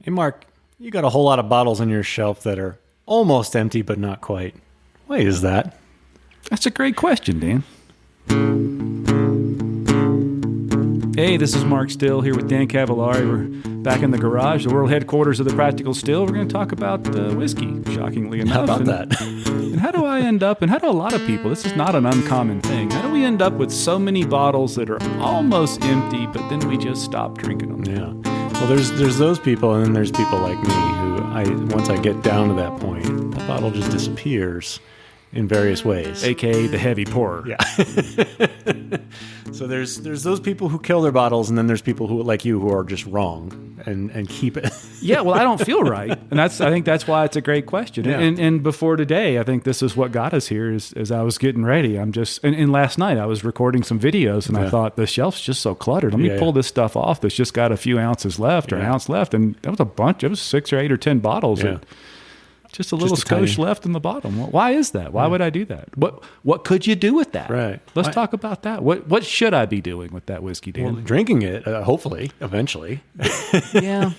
Hey, Mark, you got a whole lot of bottles on your shelf that are almost empty, but not quite. Why is that? That's a great question, Dan. Hey, this is Mark Still here with Dan Cavallari. We're back in the garage, the world headquarters of the Practical Still. We're going to talk about whiskey, shockingly enough. How about that? And how do I end up, and how do a lot of people, this is not an uncommon thing, how do we end up with so many bottles that are almost empty, but then we just stop drinking them? Yeah. Well, there's those people, and then there's people like me who, once I get down to that point, the bottle just disappears in various ways. AKA the heavy pourer. Yeah. So there's those people who kill their bottles, and then there's people who, like you, who are just wrong and keep it. Yeah, well, I don't feel right, and I think that's why it's a great question. Yeah. And before today, I think this is what got us here. As I was getting ready, and last night I was recording some videos, and I thought the shelf's just so cluttered. Let me pull this stuff off that's just got a few ounces left or an ounce left, and that was a bunch. It was 6 or 8 or 10 bottles. Yeah. Just a little skosh left in the bottom. Why is that? Why would I do that? What could you do with that? Right. Let's talk about that. What should I be doing with that whiskey, Dan? Well, drinking it, hopefully, eventually. Yeah.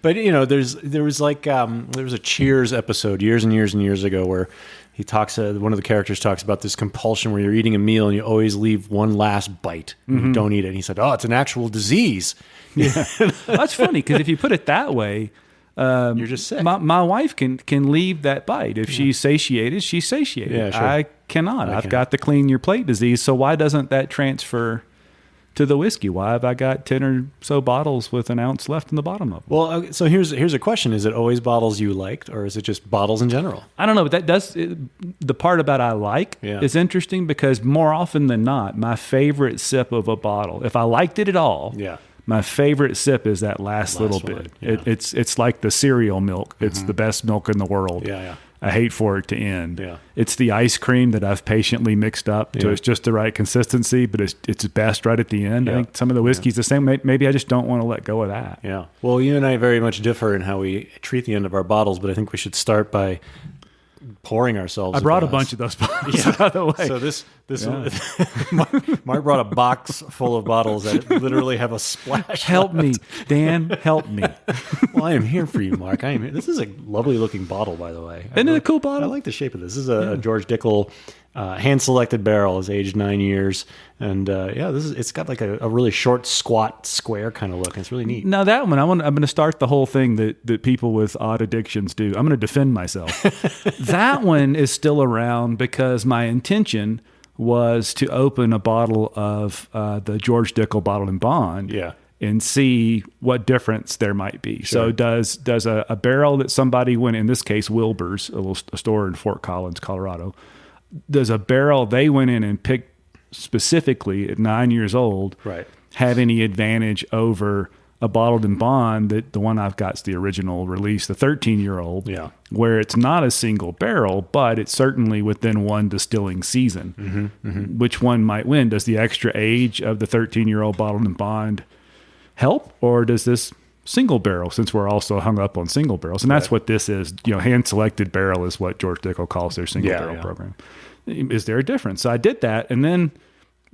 But there was a Cheers episode years and years and years ago where he talks. One of the characters talks about this compulsion where you're eating a meal and you always leave one last bite and you don't eat it. And he said, "Oh, it's an actual disease." Yeah. Well, that's funny because if you put it that way. You're just sick. My wife can leave that bite. If she's satiated, she's satiated. Yeah, sure. I cannot. I've got the clean your plate disease. So why doesn't that transfer to the whiskey? Why have I got 10 or so bottles with an ounce left in the bottom of them? Well, so here's a question. Is it always bottles you liked, or is it just bottles in general? I don't know, but the part about I like is interesting because more often than not, my favorite sip of a bottle, if I liked it at all, my favorite sip is that last little bit. Yeah. It's like the cereal milk. It's the best milk in the world. Yeah. I hate for it to end. Yeah. It's the ice cream that I've patiently mixed up so it's just the right consistency, but it's best right at the end. Yeah. I think some of the whiskey's the same. Maybe I just don't want to let go of that. Yeah. Well, you and I very much differ in how we treat the end of our bottles, but I think we should start by pouring ourselves. I brought a bunch of those bottles, by the way. So this Mark brought a box full of bottles that literally have a splash. Help me, Dan. Help me. Well, I am here for you, Mark. I am here. This is a lovely looking bottle, by the way. Isn't it a cool bottle? I like the shape of this. This is a George Dickel hand-selected barrel. Is aged 9 years, and it's got like a really short, squat, square kind of look. And it's really neat. Now that one, I'm going to start the whole thing that people with odd addictions do. I'm going to defend myself. That one is still around because my intention was to open a bottle of the George Dickel Bottled in Bond. And see what difference there might be. Sure. So does a barrel that somebody went, in this case Wilbur's, a store in Fort Collins, Colorado, does a barrel they went in and picked specifically at 9 years old have any advantage over a Bottled in Bond that the one I've got's the original release, the 13-year-old, where it's not a single barrel, but it's certainly within one distilling season. Which one might win? Does the extra age of the 13-year-old Bottled in Bond help, or does this single barrel, since we're also hung up on single barrels, and that's what this is, hand selected barrel is what George Dickel calls their single barrel program. Is there a difference? So I did that, and then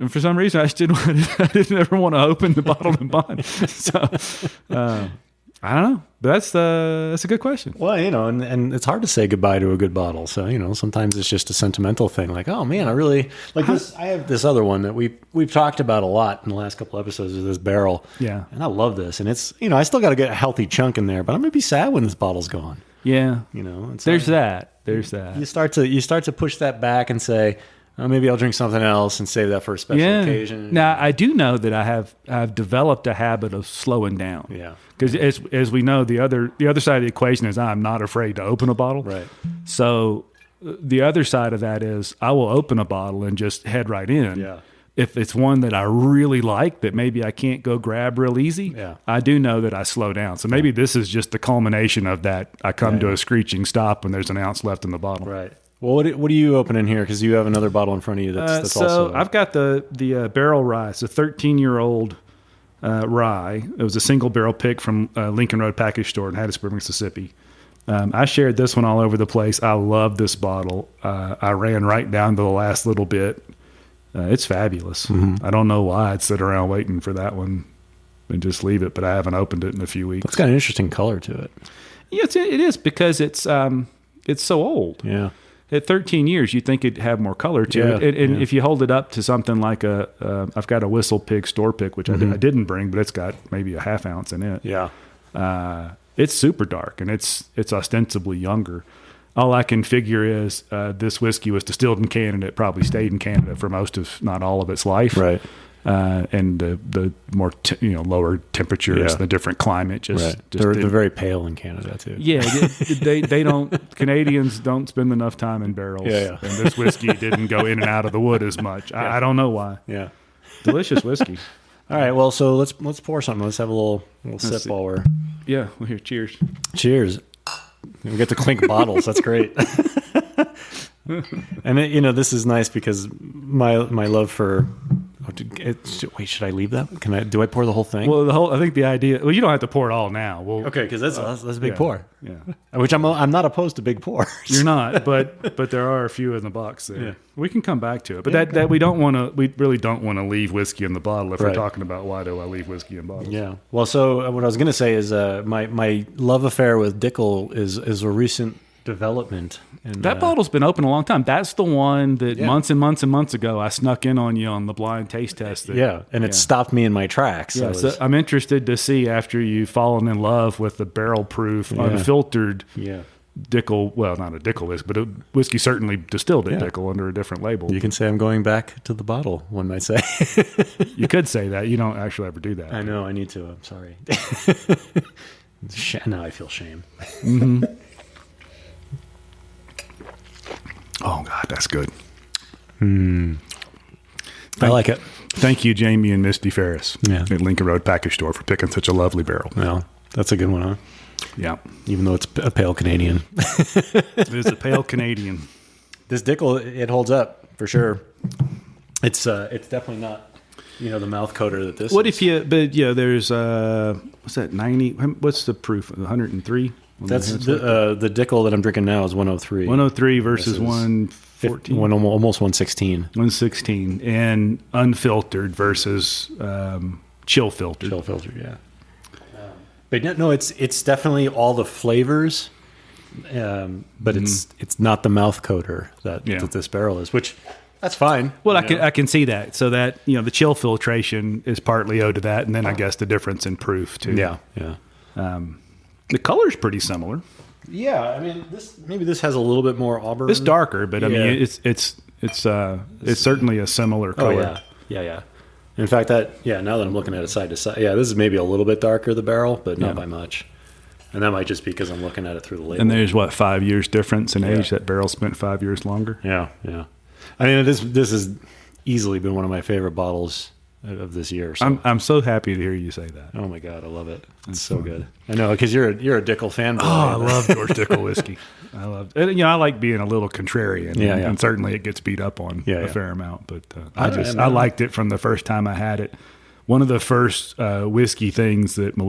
for some reason I didn't ever want to open the Bottled in Bond. So I don't know. But that's a good question. Well, and it's hard to say goodbye to a good bottle. So, sometimes it's just a sentimental thing. Like, oh man, I really like this. I have this other one that we've talked about a lot in the last couple episodes of this barrel. Yeah. And I love this. And it's, I still got to get a healthy chunk in there, but I'm going to be sad when this bottle's gone. Yeah. There's that. You start to push that back and say, maybe I'll drink something else and save that for a special occasion. Now, I do know that I've developed a habit of slowing down. Yeah. Because as we know, the other side of the equation is I'm not afraid to open a bottle. Right. So the other side of that is I will open a bottle and just head right in. Yeah. If it's one that I really like that maybe I can't go grab real easy, I do know that I slow down. So maybe this is just the culmination of that. I come to a screeching stop when there's an ounce left in the bottle. Right. Well, what are you opening here? Because you have another bottle in front of you that's also... So I've got the barrel rye. It's a 13-year-old rye. It was a single barrel pick from Lincoln Road Package Store in Hattiesburg, Mississippi. I shared this one all over the place. I love this bottle. I ran right down to the last little bit. It's fabulous. I don't know why I'd sit around waiting for that one. and just leave it. But I haven't opened it in a few weeks. It's got an interesting color to it. Yeah, it is because it's so old. Yeah. At 13 years, you'd think it'd have more color to it. And if you hold it up to something like I've got a Whistle Pig store pick, which I didn't bring, but it's got maybe a half ounce in it. Yeah. It's super dark, and it's ostensibly younger. All I can figure is this whiskey was distilled in Canada. It probably stayed in Canada for most of, not all of its life. Right. And the more lower temperatures, the different climate, they're very pale in Canada too. Yeah, they don't. Canadians don't spend enough time in barrels. Yeah. And this whiskey didn't go in and out of the wood as much. I don't know why. Yeah. Delicious whiskey. All right. Well, so let's pour something. Let's have a little sip while we're. Yeah. Well, here. Cheers. Cheers. We get to clink bottles. That's great. And this is nice because my love for. Wait, should I leave that? Do I pour the whole thing? Well, I think the idea. Well, you don't have to pour it all now. Okay, because that's a big pour. Yeah. Which I'm not opposed to big pours. You're not, but there are a few in the box there. Yeah. We can come back to it, but that we really don't want to leave whiskey in the bottle if we're talking about why do I leave whiskey in bottles. Yeah. Well, so what I was going to say is my love affair with Dickel is a recent development. And, that bottle's been open a long time. That's the one that months and months and months ago I snuck in on you on the blind taste test. It stopped me in my tracks. So I'm interested to see after you've fallen in love with the barrel proof, unfiltered Dickel. Well, not a Dickel whiskey, but a whiskey certainly distilled at Dickel under a different label. You can say I'm going back to the bottle, one might say. You could say that. You don't actually ever do that. I know. I need to. I'm sorry. Now I feel shame. Mm-hmm. Oh, God, that's good. I like it. Thank you, Jamie and Misty Ferris at Lincoln Road Package Store for picking such a lovely barrel. Well, that's a good one, huh? Yeah. Even though it's a pale Canadian. It is a pale Canadian. This Dickel, it holds up for sure. It's definitely not, the mouth coater that this is. There's, what's that, 90? What's the proof? 103? That's the Dickel that I'm drinking now is 103. 103 versus 114. Almost 116. 116. And unfiltered versus chill filtered. Chill filtered, yeah. But no, it's definitely all the flavors, but it's not the mouth coater that this barrel is, which that's fine. Well, I can see that. So that the chill filtration is partly owed to that, and then I guess the difference in proof too. Yeah. The color's pretty similar. Yeah, I mean, this has a little bit more auburn. It's darker, but I mean, it's certainly a similar color. Oh yeah. In fact, now that I'm looking at it side to side, this is maybe a little bit darker, the barrel, but not by much. And that might just be because I'm looking at it through the label. And there's 5 years difference in age. That barrel spent 5 years longer. Yeah. I mean, this has easily been one of my favorite bottles of this year. So. I'm so happy to hear you say that. Oh my God, I love it. It's so good. I know, because you're a Dickel fan. Oh, I love George Dickel whiskey. I love it. I like being a little contrarian. And certainly it gets beat up on a fair amount. But I liked it from the first time I had it. One of the first whiskey things that my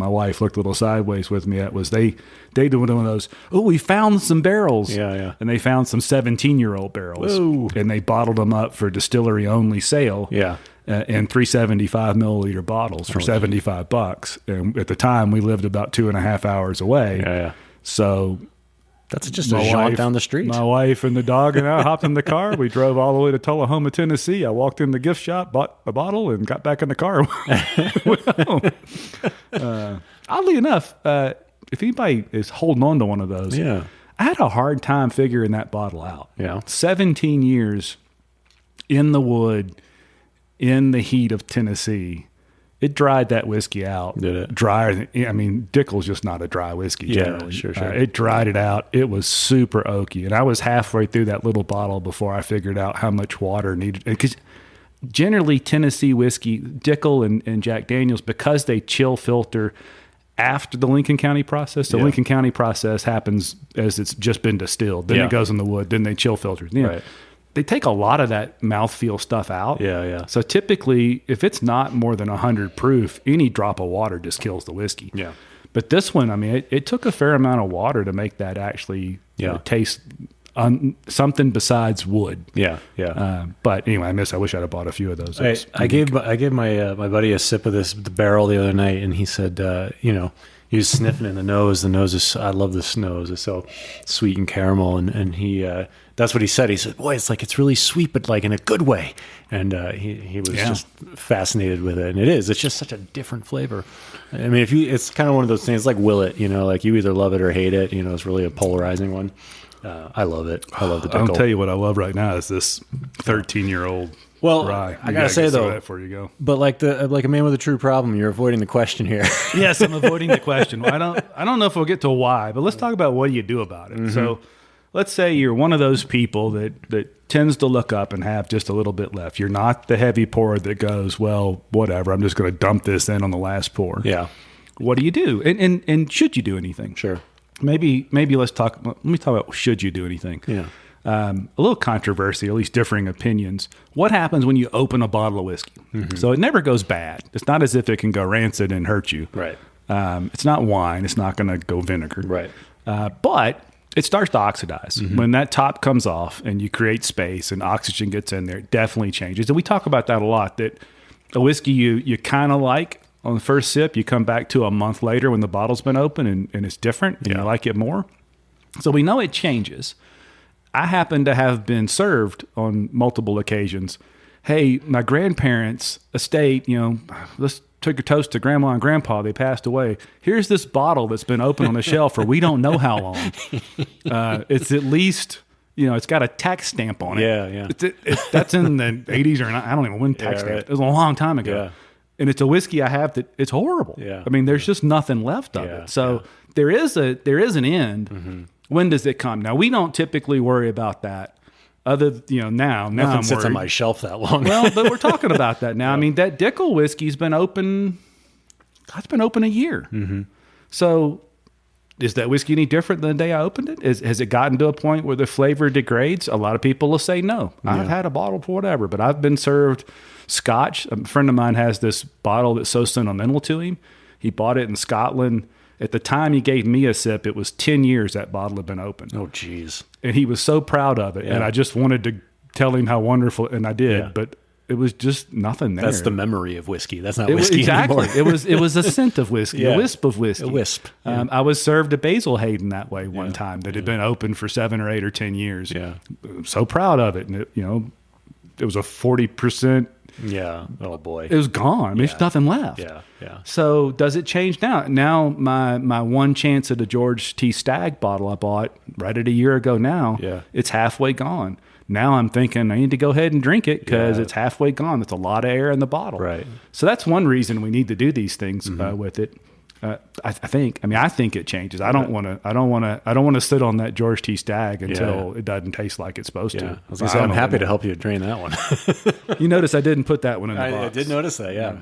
wife looked a little sideways with me at was they did one of those, we found some barrels. Yeah. And they found some 17-year-old barrels. Whoa. And they bottled them up for distillery-only sale. Yeah. In 375 milliliter bottles for $75. And at the time, we lived about 2.5 hours away. Yeah. So that's just a jaunt down the street. My wife and the dog and I hopped in the car. We drove all the way to Tullahoma, Tennessee. I walked in the gift shop, bought a bottle, and got back in the car. Oddly enough, if anybody is holding on to one of those, I had a hard time figuring that bottle out. Yeah. 17 years in the wood, in the heat of Tennessee. It dried that whiskey out. Did it? Drier. I mean, Dickel's just not a dry whiskey generally. Sure. It dried it out. It was super oaky. And I was halfway through that little bottle before I figured out how much water needed. Because generally Tennessee whiskey, Dickel and Jack Daniels, because they chill filter after the Lincoln County process. The Lincoln County process happens as it's just been distilled. Then it goes in the wood. Then they chill filter. Right. They take a lot of that mouthfeel stuff out. Yeah. So typically, if it's not more than 100 proof, any drop of water just kills the whiskey. Yeah. But this one, I mean, it took a fair amount of water to make that actually taste something besides wood. Yeah, yeah. But anyway, I wish I'd have bought a few of those. I gave my my buddy a sip of the barrel the other night, and he said, he was sniffing in the nose. The nose is, I love this nose. It's so sweet and caramel, and he that's what he said. He said, boy, it's really sweet, but like in a good way. And he was just fascinated with it, and it's just such a different flavor. I mean, it's kind of one of those things like Willet, like you either love it or hate it. It's really a polarizing one. I love it. I love the Dickel. I'll tell you what I love right now is this 13-year-old rye. I gotta say though, before you go, but like a man with a true problem, you're avoiding the question here. Yes, I'm avoiding the question. I don't know if we'll get to why, but let's talk about what do you do about it. Mm-hmm. So let's say you're one of those people that tends to look up and have just a little bit left. You're not the heavy pourer that goes, well, whatever, I'm just going to dump this in on the last pour. Yeah. What do you do? And should you do anything? Sure. Maybe let me talk about should you do anything? Yeah. A little controversy, at least differing opinions. What happens when you open a bottle of whiskey? Mm-hmm. So it never goes bad. It's not as if it can go rancid and hurt you. Right. It's not wine. It's not going to go vinegar. Right. But it starts to oxidize. Mm-hmm. When that top comes off and you create space and oxygen gets in there, it definitely changes. And we talk about that a lot, that a whiskey you kind of like on the first sip, you come back to a month later when the bottle's been open and it's different and you like it more. So we know it changes. I happen to have been served on multiple occasions. Hey, my grandparents' estate, let's take a toast to grandma and grandpa. They passed away. Here's this bottle that's been open on the shelf for we don't know how long. It's at least, it's got a tax stamp on it. Yeah, yeah. That's in the 80s or not. I don't even know when tax stamp. Right. It was a long time ago. Yeah. And it's a whiskey I have that it's horrible. Yeah. I mean, there's just nothing left of it. So there is an end. Mm-hmm. When does it come? Now, we don't typically worry about that. Now nothing I'm sits worried. on my shelf that long. Well, but we're talking about that now. I mean, that Dickel whiskey's been open. It's been open a year. Mm-hmm. So, is that whiskey any different than the day I opened it? Has it gotten to a point where the flavor degrades? A lot of people will say no. Yeah. I've had a bottle for whatever, but I've been served Scotch. A friend of mine has this bottle that's so sentimental to him. He bought it in Scotland. At the time he gave me a sip, it was 10 years that bottle had been open. Oh, geez. And he was so proud of it. Yeah. And I just wanted to tell him how wonderful, and I did. Yeah. But it was just nothing there. That's the memory of whiskey. That's not whiskey anymore. It was a scent of whiskey, a wisp of whiskey. A wisp. Yeah. I was served a Basil Hayden that way one time that had been open for 7 or 8 or 10 years. Yeah. So proud of it. And it was a 40%. Yeah. Oh boy. It was gone. I mean, there's nothing left. Yeah. Yeah. So does it change now? Now my one chance at a George T. Stagg bottle I bought right at a year ago now, it's halfway gone. Now I'm thinking I need to go ahead and drink it because it's halfway gone. That's a lot of air in the bottle. Right. So that's one reason we need to do these things with it. I think it changes. I don't want to sit on that George T. Stagg until it doesn't taste like it's supposed to. I was gonna say, I'm happy to help you drain that one. You notice I didn't put that one in the box. I did notice that. Yeah.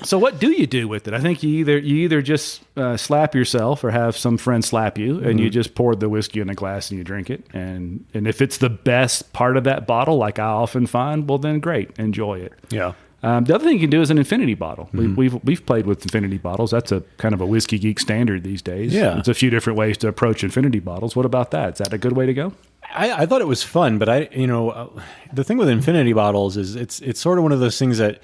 So what do you do with it? I think you either just slap yourself or have some friend slap you, and you just pour the whiskey in a glass and you drink it. And if it's the best part of that bottle, like I often find, well then great, enjoy it. Yeah. The other thing you can do is an infinity bottle. We've played with infinity bottles. That's a kind of a whiskey geek standard these days. Yeah. There's a few different ways to approach infinity bottles. What about that? Is that a good way to go? I thought it was fun, but the thing with infinity bottles is it's sort of one of those things that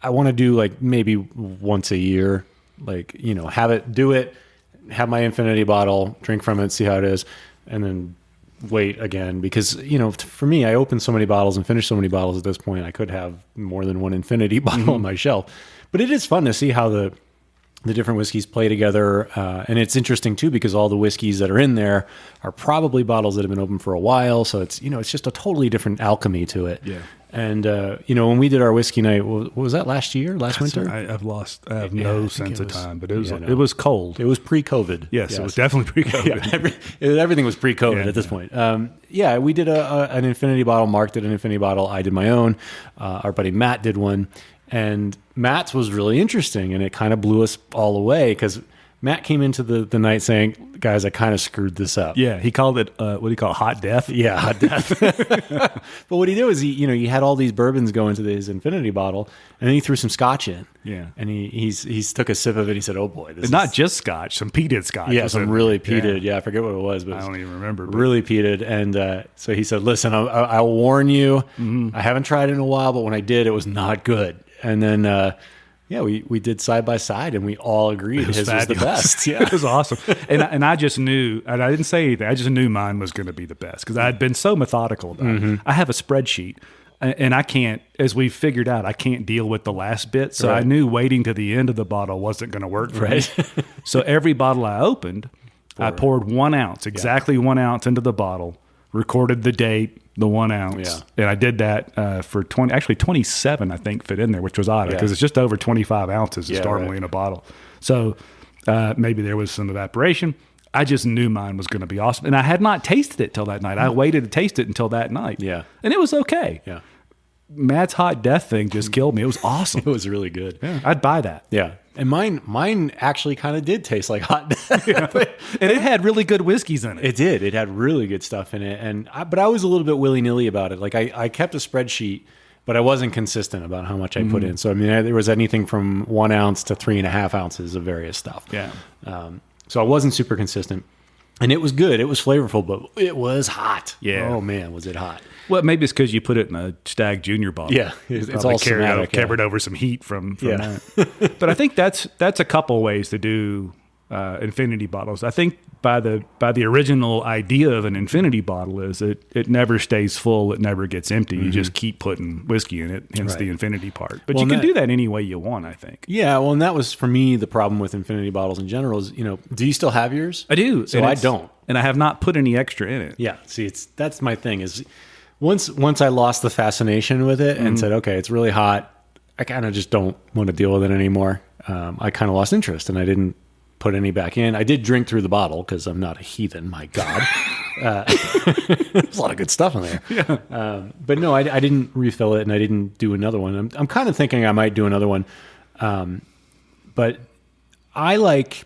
I want to do like maybe once a year, like, have my infinity bottle, drink from it, see how it is, and then wait again, because for me, I open so many bottles and finish so many bottles at this point, I could have more than one infinity bottle on my shelf. But it is fun to see how the different whiskeys play together, and it's interesting too because all the whiskeys that are in there are probably bottles that have been open for a while, so it's it's just a totally different alchemy to it. Yeah. And when we did our whiskey night, was that last winter? I have no sense of time, but it was cold. It was pre-COVID. Yes, it was definitely pre-COVID. Everything was pre-COVID at this point. We did an infinity bottle. Mark did an infinity bottle. I did my own. Our buddy Matt did one, and Matt's was really interesting, and it kind of blew us all away because Matt came into the night saying, guys, I kind of screwed this up. Yeah, he called it, what do you call it, hot death? Yeah, hot death. But what he did was he had all these bourbons go into his infinity bottle, and then he threw some scotch in. Yeah. And he took a sip of it. He said, "Oh boy, this It's not just scotch, some peated scotch. yeah, was some in really there. peated. Yeah, I forget what it was, but I don't even remember. But really peated." And so he said, "Listen, I'll warn you. I haven't tried it in a while, but when I did, it was not good." And then we did side by side, and we all agreed his was the best. Yeah, it was awesome. And I just knew, and I didn't say anything. I just knew mine was going to be the best because I had been so methodical about it. I have a spreadsheet, and I can't, as we figured out, I can't deal with the last bit. So I knew waiting to the end of the bottle wasn't going to work for me. So every bottle I opened, I poured 1 ounce, exactly 1 ounce into the bottle, recorded the date, the 1 ounce. Yeah. And I did that for 27, I think, fit in there, which was odd because it's just over 25 ounces is normally in a bottle. So maybe there was some evaporation. I just knew mine was going to be awesome. And I had not tasted it till that night. I waited to taste it until that night. Yeah. And it was okay. Yeah. Matt's hot death thing just killed me. It was awesome. It was really good. Yeah, I'd buy that. Yeah. And mine actually kind of did taste like hot death. And it had really good whiskeys in it. It did. It had really good stuff in it. But I was a little bit willy-nilly about it. Like I kept a spreadsheet, but I wasn't consistent about how much I put in. So, I mean, there was anything from 1 ounce to 3.5 ounces of various stuff. Yeah. So I wasn't super consistent. And it was good. It was flavorful, but it was hot. Yeah. Oh, man, was it hot. Well, maybe it's because you put it in a Stag Junior bottle. Yeah, it's all somatic, covered over some heat from Yeah. that. But I think that's a couple ways to do infinity bottles. I think by the original idea of an infinity bottle is it never stays full, it never gets empty. You just keep putting whiskey in it, hence the infinity part. But you can do that any way you want, I think. Yeah, well, and that was for me the problem with infinity bottles in general is, do you still have yours? I do. So I don't. And I have not put any extra in it. Yeah, see, that's my thing is once I lost the fascination with it and said, okay, it's really hot, I kind of just don't want to deal with it anymore. I kind of lost interest and I didn't put any back in. I did drink through the bottle because I'm not a heathen, my God. There's a lot of good stuff in there. Yeah. But no, I didn't refill it and I didn't do another one. I'm kind of thinking I might do another one. But I like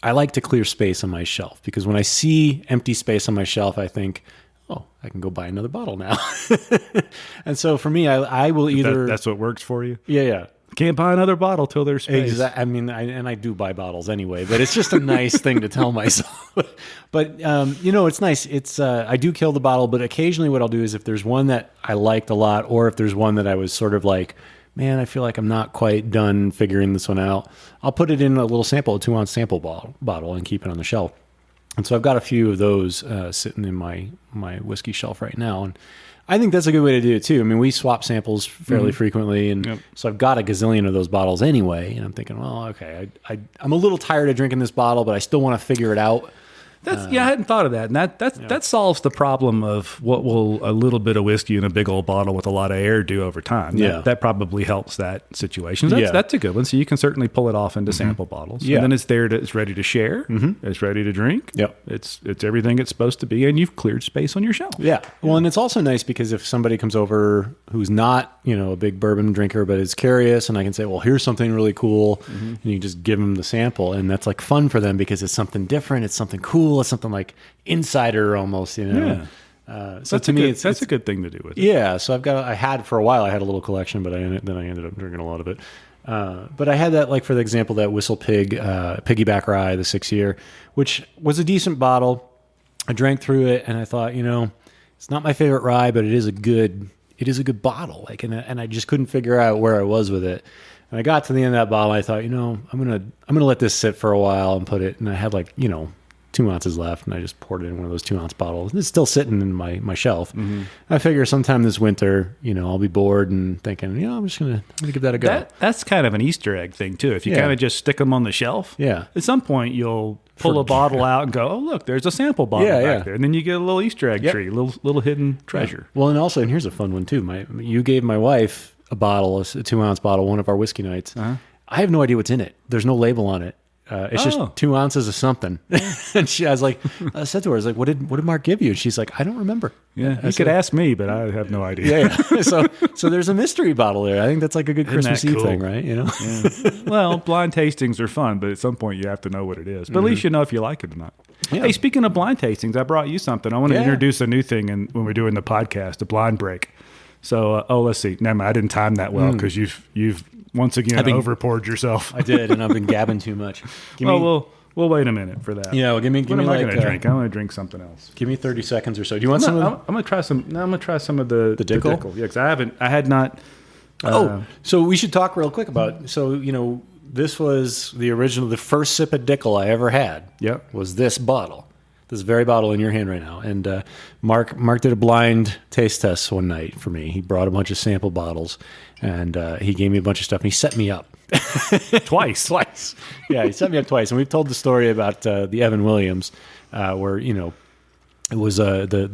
to clear space on my shelf because when I see empty space on my shelf, I think, oh, I can go buy another bottle now. And so for me, I will either... That's what works for you? Yeah. Can't buy another bottle till there's space. Exactly. I mean, I do buy bottles anyway, but it's just a nice thing to tell myself. But, it's nice. It's I do kill the bottle, but occasionally what I'll do is if there's one that I liked a lot or if there's one that I was sort of like, man, I feel like I'm not quite done figuring this one out, I'll put it in a little sample, a 2-ounce sample bottle and keep it on the shelf. And so I've got a few of those sitting in my whiskey shelf right now. And I think that's a good way to do it too. I mean, we swap samples fairly frequently. And so I've got a gazillion of those bottles anyway. And I'm thinking, well, okay, I'm a little tired of drinking this bottle, but I still want to figure it out. I hadn't thought of that, and that solves the problem of what will a little bit of whiskey in a big old bottle with a lot of air do over time. That probably helps that situation. That's a good one. So you can certainly pull it off into sample bottles. Yeah. And then it's there. It's ready to share. It's ready to drink. Yep. It's everything it's supposed to be, and you've cleared space on your shelf. Yeah. Well, and it's also nice because if somebody comes over who's not a big bourbon drinker but is curious, and I can say, well, here's something really cool, and you just give them the sample, and that's like fun for them because it's something different. It's something cool. It's something like insider almost, Yeah. So to me, that's a good thing to do with it. Yeah. So I had for a while, I had a little collection, but then I ended up drinking a lot of it. But I had that, like for the example, that Whistle Pig Piggyback Rye, the 6-year, which was a decent bottle. I drank through it and I thought, it's not my favorite rye, but it is a good bottle. Like, and I just couldn't figure out where I was with it. And I got to the end of that bottle. And I thought, I'm gonna let this sit for a while and put it. And I had 2 ounces left, and I just poured it in one of those 2-ounce bottles. And it's still sitting in my shelf. I figure sometime this winter, I'll be bored and thinking, I'm just gonna give that a go. That's kind of an Easter egg thing too. If you kind of just stick them on the shelf, at some point you'll pull a bottle out and go, oh look, there's a sample bottle back there, and then you get a little Easter egg tree, little hidden treasure. Well, and here's a fun one too. You gave my wife a bottle, a 2-ounce bottle, one of our whiskey nights. I have no idea what's in it. There's no label on it. It's just 2 ounces of something. And I was like, I said to her, I was like, what did Mark give you? And she's like, I don't remember. Yeah, you could ask me, but I have no idea. Yeah. So there's a mystery bottle there. I think that's like a good Christmas Eve thing, right? You know? Yeah. Well, blind tastings are fun, but at some point you have to know what it is. But at least you know if you like it or not. Yeah. Hey, speaking of blind tastings, I brought you something. I want to introduce a new thing when we're doing the podcast, a blind break. So, let's see. Never mind, I didn't time that well because you've once again overpoured yourself. I did, and I've been gabbing too much. We'll wait a minute for that. Yeah, well, give me. What am I going to drink? I'm going to drink something else. Give me 30 seconds or so. Do you want some? I'm going to try some. No, I'm going to try some of the Dickel. Yeah, because I had not. So we should talk real quick about. So this was the first sip of Dickel I ever had. Yep. Was this bottle. This very bottle in your hand right now. And Mark did a blind taste test one night for me. He brought a bunch of sample bottles, and he gave me a bunch of stuff, and he set me up. Twice. Yeah, he set me up twice. And we've told the story about the Evan Williams, where, it was the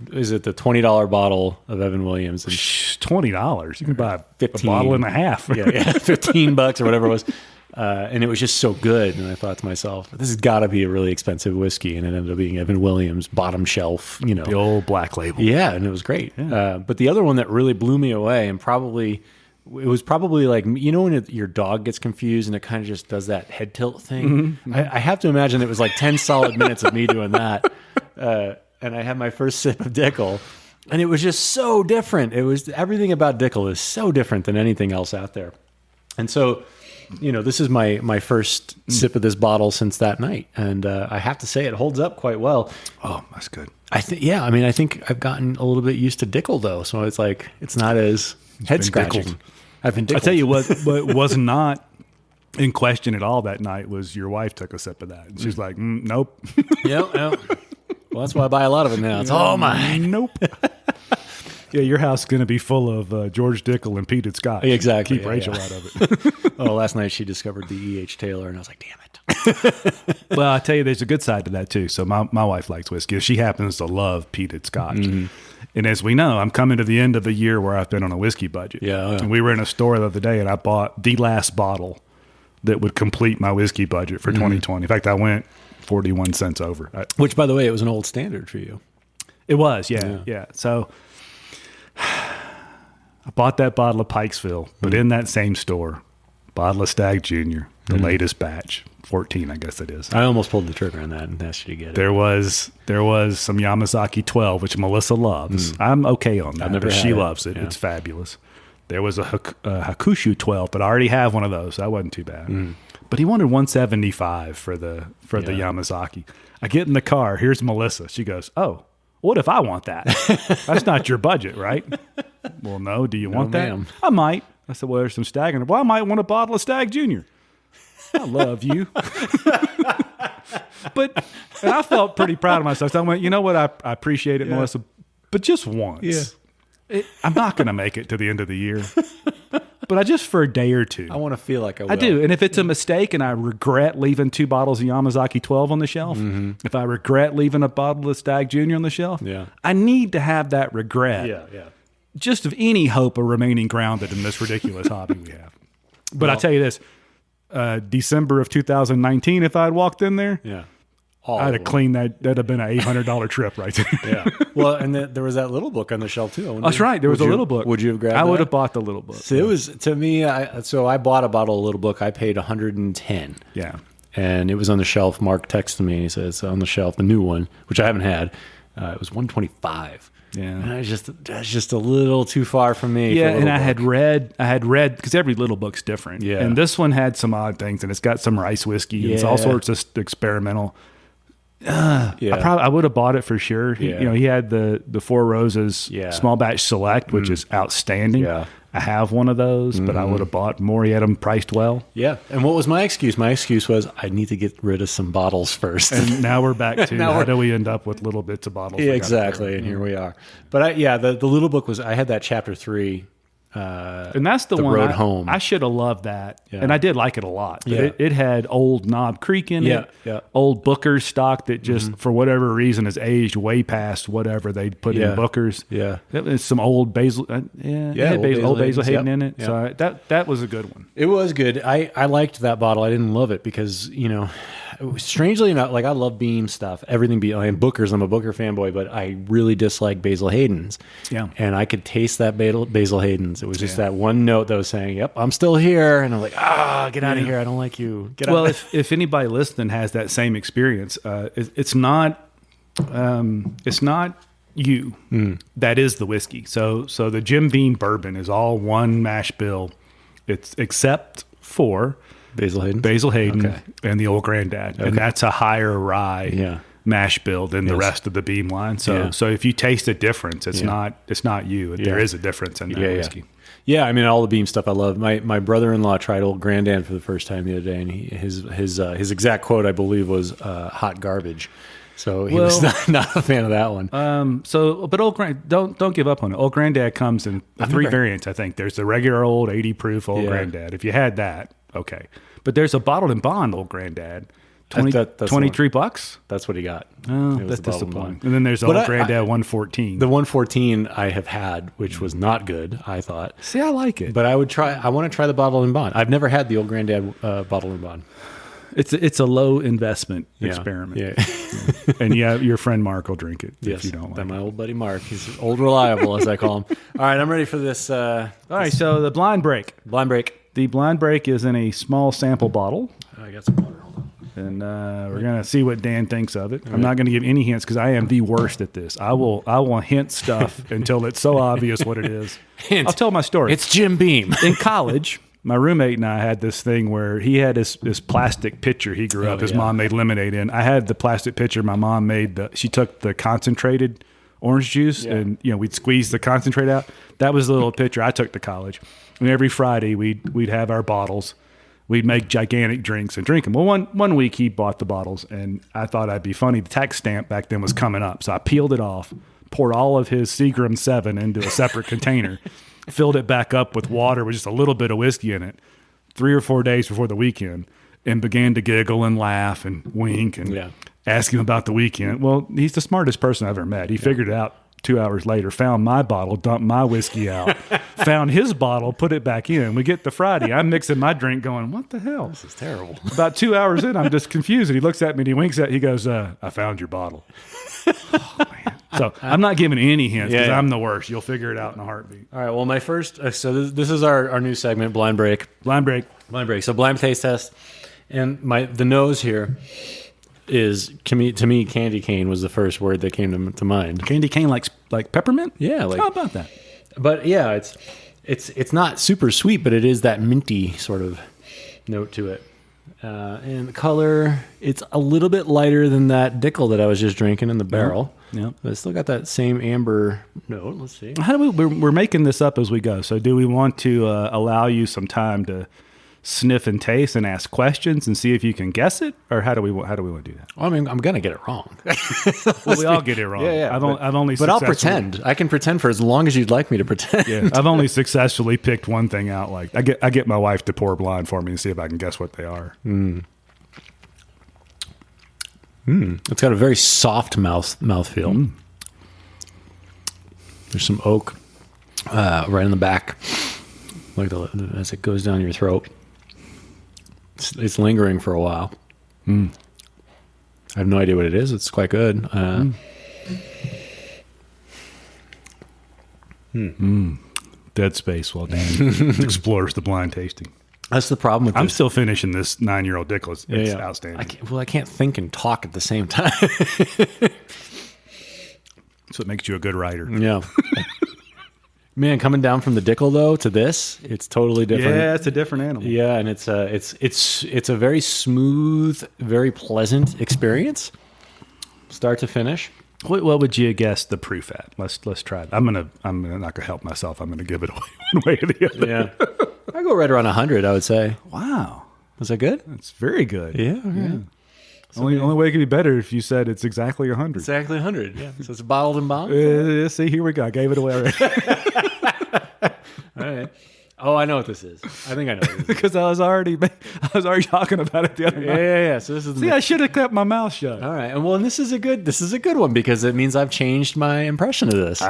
$20 bottle of Evan Williams. And $20. You can buy 15, a bottle and a half. Yeah, $15 or whatever it was. And it was just so good. And I thought to myself, this has got to be a really expensive whiskey. And it ended up being Evan Williams, bottom shelf, The old black label. Yeah, and it was great. Yeah. But the other one that really blew me away, and it was probably like, when your dog gets confused and it kind of just does that head tilt thing? Mm-hmm. I have to imagine it was like 10 solid minutes of me doing that. And I had my first sip of Dickel. And it was just so different. Everything about Dickel is so different than anything else out there. And so... this is my first sip of this bottle since that night, and I have to say it holds up quite well. Oh, that's good. I think I've gotten a little bit used to Dickel though, so it's like it's not as head scratching. I've been Dickled. I'll tell you what was not in question at all that night was your wife took a sip of that, and she's like, nope. Yep. Well, that's why I buy a lot of it now. It's all mine. Nope. Yeah, your house is going to be full of George Dickel and peated scotch. Exactly. Keep Rachel out of it. Last night she discovered the E.H. Taylor, and I was like, damn it. Well, I tell you, there's a good side to that, too. So my wife likes whiskey. She happens to love peated scotch. Mm-hmm. And as we know, I'm coming to the end of the year where I've been on a whiskey budget. Yeah. And we were in a store the other day, and I bought the last bottle that would complete my whiskey budget for 2020. In fact, I went 41 cents over. Which, by the way, it was an old standard for you. It was, yeah. So... I bought that bottle of Pikesville, but in that same store, bottle of Stag Junior, the latest batch, 14, I guess it is. I almost pulled the trigger on that and asked you to get it. There was some Yamazaki 12, which Melissa loves. I'm okay on that, but she loves it. Yeah. It's fabulous. There was a Hakushu 12, but I already have one of those. So that wasn't too bad. But he wanted 175 for the Yamazaki. I get in the car. Here's Melissa. She goes, "Oh, what if I want that? That's not your budget, right?" Well, no. Do you want that? Ma'am. I might. I said, well, there's some Stag in it. Well, I might want a bottle of Stag Junior. I love you. But and I felt pretty proud of myself. So I went, you know what? I appreciate it, Melissa, but just once. Yeah. I'm not going to make it to the end of the year. But just for a day or two. I want to feel like I will. I do. And if it's a mistake and I regret leaving 2 bottles of Yamazaki 12 on the shelf, if I regret leaving a bottle of Stag Junior on the shelf, I need to have that regret. Yeah. Just of any hope of remaining grounded in this ridiculous hobby we have. But I'll tell you this, December of 2019, if I'd walked in there, I'd have cleaned that. That'd have been an $800 trip right there. Yeah. Well, and there was that little book on the shelf too. That's right. There was a little book. Would you have grabbed that? I would have bought the little book. So it was, to me, I bought a bottle of Little Book. I paid $110. Yeah. And it was on the shelf. Mark texted me and he says, on the shelf, the new one, which I haven't had, it was $125. Yeah, and that's just a little too far from me. Yeah, and I had read because every Little Book's different. Yeah, and this one had some odd things, and it's got some rice whiskey. And it's all sorts of experimental. I would have bought it for sure. He had the Four Roses small batch select, which is outstanding. Yeah. I have one of those, but I would have bought more. He had them priced well. Yeah. And what was my excuse? My excuse was I need to get rid of some bottles first. And now we're back to how do we end up with little bits of bottles? Yeah, exactly. And here we are. But the Little Book was, I had that chapter 3 And that's the one road home. I should have loved that. Yeah. And I did like it a lot. But Yeah. it had old Knob Creek in it. Yeah. Old Booker's stock that just, for whatever reason, has aged way past whatever they'd put in Booker's. Yeah. It was some old Basil. It had old Basil Hayden in it. Yep. So that was a good one. It was good. I liked that bottle. I didn't love it because, strangely enough, like I love Beam stuff, everything Beam, and Booker's. I'm a Booker fanboy, but I really dislike Basil Hayden's. Yeah. And I could taste that Basil Hayden's. It was just that one note that was saying, "Yep, I'm still here," and I'm like, get out of here. I don't like you. Get out. Well, if anybody listening has that same experience, it's not you. That is the whiskey. So the Jim Beam bourbon is all one mash bill. It's except for Basil Hayden, okay, and the Old Granddad, and that's a higher rye mash bill than the rest of the Beam line. So if you taste a difference, it's not you. There is a difference in that whiskey. Yeah, I mean, all the Beam stuff I love. My brother-in-law tried Old Granddad for the first time the other day, and his exact quote, I believe, was hot garbage. So he was not a fan of that one. But Old don't give up on it. Old Granddad comes in three variants, I think. There's the regular old 80 proof Old Granddad. If you had that, okay. But there's a bottled and bond Old Granddad. $23. That's what he got. Oh, that's disappointing. And then there's Old Granddad 114. The 114 I have had, which was not good, I thought. See, I like it. But I want to try the bottled and bond. I've never had the Old Granddad bottled and bond. It's a low investment experiment. Yeah. And your friend Mark will drink it if you don't like my old buddy Mark. He's old reliable, as I call him. All right, I'm ready for this. All right, so the blind break. Blind break. The blind break is in a small sample bottle. I got some water. Hold on. And we're going to see what Dan thinks of it. I'm not going to give any hints because I am the worst at this. I will hint stuff until it's so obvious what it is. I'll tell my story. It's Jim Beam. In college, my roommate and I had this thing where he had this plastic pitcher he grew up. His mom made lemonade in. I had the plastic pitcher. My mom she took the concentrated orange juice and we'd squeeze the concentrate out. That was the little pitcher I took to college. And every Friday we'd have our bottles. We'd make gigantic drinks and drink them. Well, one week he bought the bottles, and I thought I'd be funny. The tax stamp back then was coming up, so I peeled it off, poured all of his Seagram 7 into a separate container, filled it back up with water with just a little bit of whiskey in it 3 or 4 days before the weekend, and began to giggle and laugh and wink and ask him about the weekend. Well, he's the smartest person I've ever met. He figured it out 2 hours later, found my bottle, dumped my whiskey out, found his bottle, put it back in. We get to Friday. I'm mixing my drink going, what the hell? This is terrible. About 2 hours in, I'm just confused. And he looks at me and he winks at me. He goes, I found your bottle. Oh, man. So I'm not giving any hints because I'm the worst. You'll figure it out in a heartbeat. All right. Well, my first, so this is our new segment, Blind Break. Blind break. So blind taste test. And the nose here is, to me, candy cane was the first word that came to mind. Candy cane like peppermint? Yeah. How about that? But yeah, it's not super sweet, but it is that minty sort of note to it. And the color, it's a little bit lighter than that Dickel that I was just drinking in the barrel. Yeah. But it's still got that same amber note. Let's see. How do we're making this up as we go. So do we want to allow you some time to sniff and taste and ask questions and see if you can guess it, or how do we want to do that? Well, I mean, I'm gonna get it wrong. Well, we all get it wrong. Yeah. I've only. But I'll pretend. I can pretend for as long as you'd like me to pretend. Yeah, I've only successfully picked one thing out. Like I get my wife to pour blind for me and see if I can guess what they are. It's got a very soft mouthfeel. There's some oak right in the back, like as it goes down your throat. It's lingering for a while. I have no idea what it is. It's quite good. Dead space while Dan explores the blind tasting. That's the problem with I'm this. still finishing this 9-year-old Dickel. It's outstanding. I can't think and talk at the same time. So it makes you a good writer. Yeah. Man, coming down from the Dickel though to this, it's totally different. Yeah, it's a different animal. Yeah, and it's a very smooth, very pleasant experience, start to finish. What would you guess the proof at? Let's try it. I'm not gonna help myself. I'm gonna give it away one way or the other. Yeah, I go right around 100. I would say. Wow, Was that good? that's very good. Yeah. Okay. Only way it could be better if you said it's exactly 100. Exactly 100. Yeah. So it's bottled and bond. See, here we go. I gave it away already. right. Oh, I know what this is. I think I know what this is. Because I was already talking about it the other night. Yeah. So this is See, I should have kept my mouth shut. all right. And this is a good one because it means I've changed my impression of this.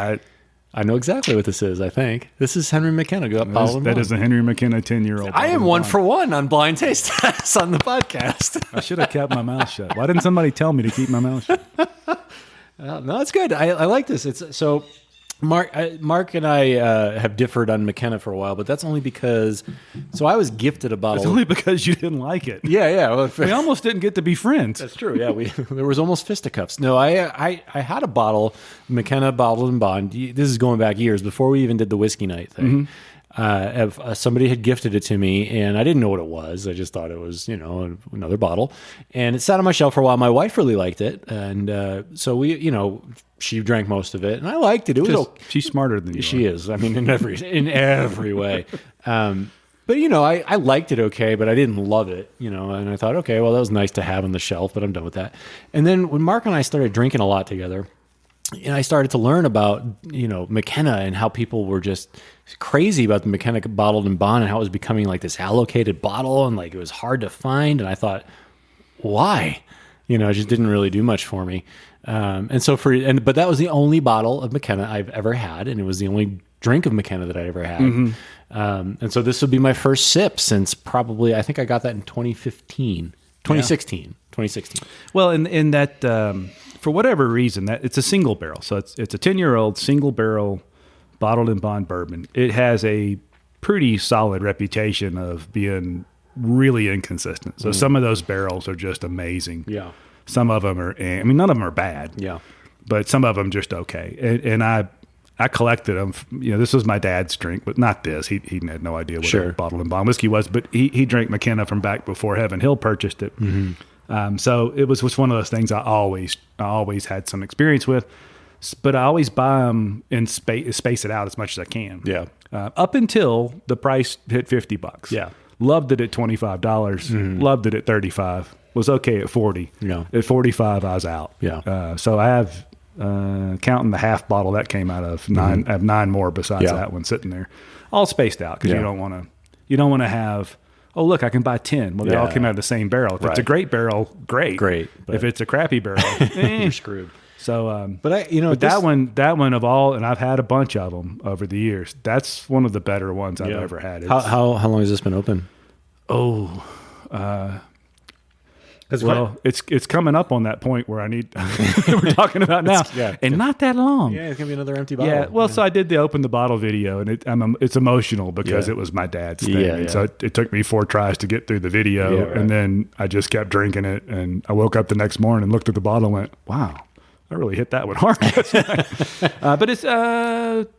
I know exactly what this is. I think this is Henry McKenna. That is a Henry McKenna 10-year-old. I am 1 for 1 on blind taste tests on the podcast. I should have kept my mouth shut. Why didn't somebody tell me to keep my mouth shut? No, it's good. I like this. It's so. Mark and I have differed on McKenna for a while, but that's only because. So I was gifted a bottle. It's only because you didn't like it. Yeah. Well, we almost didn't get to be friends. That's true. Yeah, there was almost fisticuffs. No, I had a bottle, McKenna Bottled and Bond. This is going back years before we even did the whiskey night thing. Somebody had gifted it to me, and I didn't know what it was. I just thought it was, another bottle. And it sat on my shelf for a while. My wife really liked it, and so we, she drank most of it, and I liked it. It was okay. She's smarter than you. She is. I mean, in every way. But I liked it okay, but I didn't love it. And I thought, okay, well, that was nice to have on the shelf, but I'm done with that. And then when Mark and I started drinking a lot together, and I started to learn about, McKenna and how people were just crazy about the McKenna Bottled and Bond and how it was becoming like this allocated bottle and like it was hard to find. And I thought, why? It just didn't really do much for me. But that was the only bottle of McKenna I've ever had, and it was the only drink of McKenna that I ever had. Mm-hmm. And so this would be my first sip since probably, I think I got that in 2016. Well, in that, for whatever reason, that it's a single barrel. So it's a 10-year-old single barrel Bottled and Bond bourbon. It has a pretty solid reputation of being really inconsistent. So some of those barrels are just amazing. Yeah. Some of them are, none of them are bad. Yeah. But some of them just okay. And I collected them. This was my dad's drink, but not this. He had no idea what a Bottled and Bond whiskey was, but he drank McKenna from back before Heaven Hill purchased it. Mm-hmm. So it was one of those things I always had some experience with, but I always buy them and space it out as much as I can. Yeah. Up until the price hit $50. Yeah. Loved it at $25. Mm-hmm. Loved it at $35. Was okay at $40. Yeah. At $45, I was out. Yeah. So I have, counting the half bottle that came out of nine, I have 9 more besides that one sitting there, all spaced out because you don't want to have. Oh, look, I can buy 10. Well, they all came out of the same barrel. If it's a great barrel, great. But if it's a crappy barrel, you're screwed. So, but that one of all, and I've had a bunch of them over the years. That's one of the better ones I've ever had. How long has this been open? It's coming up on that point where I need we're talking about now, and not that long. Yeah, it's gonna be another empty bottle. Yeah, well, so I did the open the bottle video, and it's emotional because it was my dad's thing. And so it took me 4 tries to get through the video, and then I just kept drinking it. And I woke up the next morning and looked at the bottle and went, "Wow, I really hit that one hard." But it's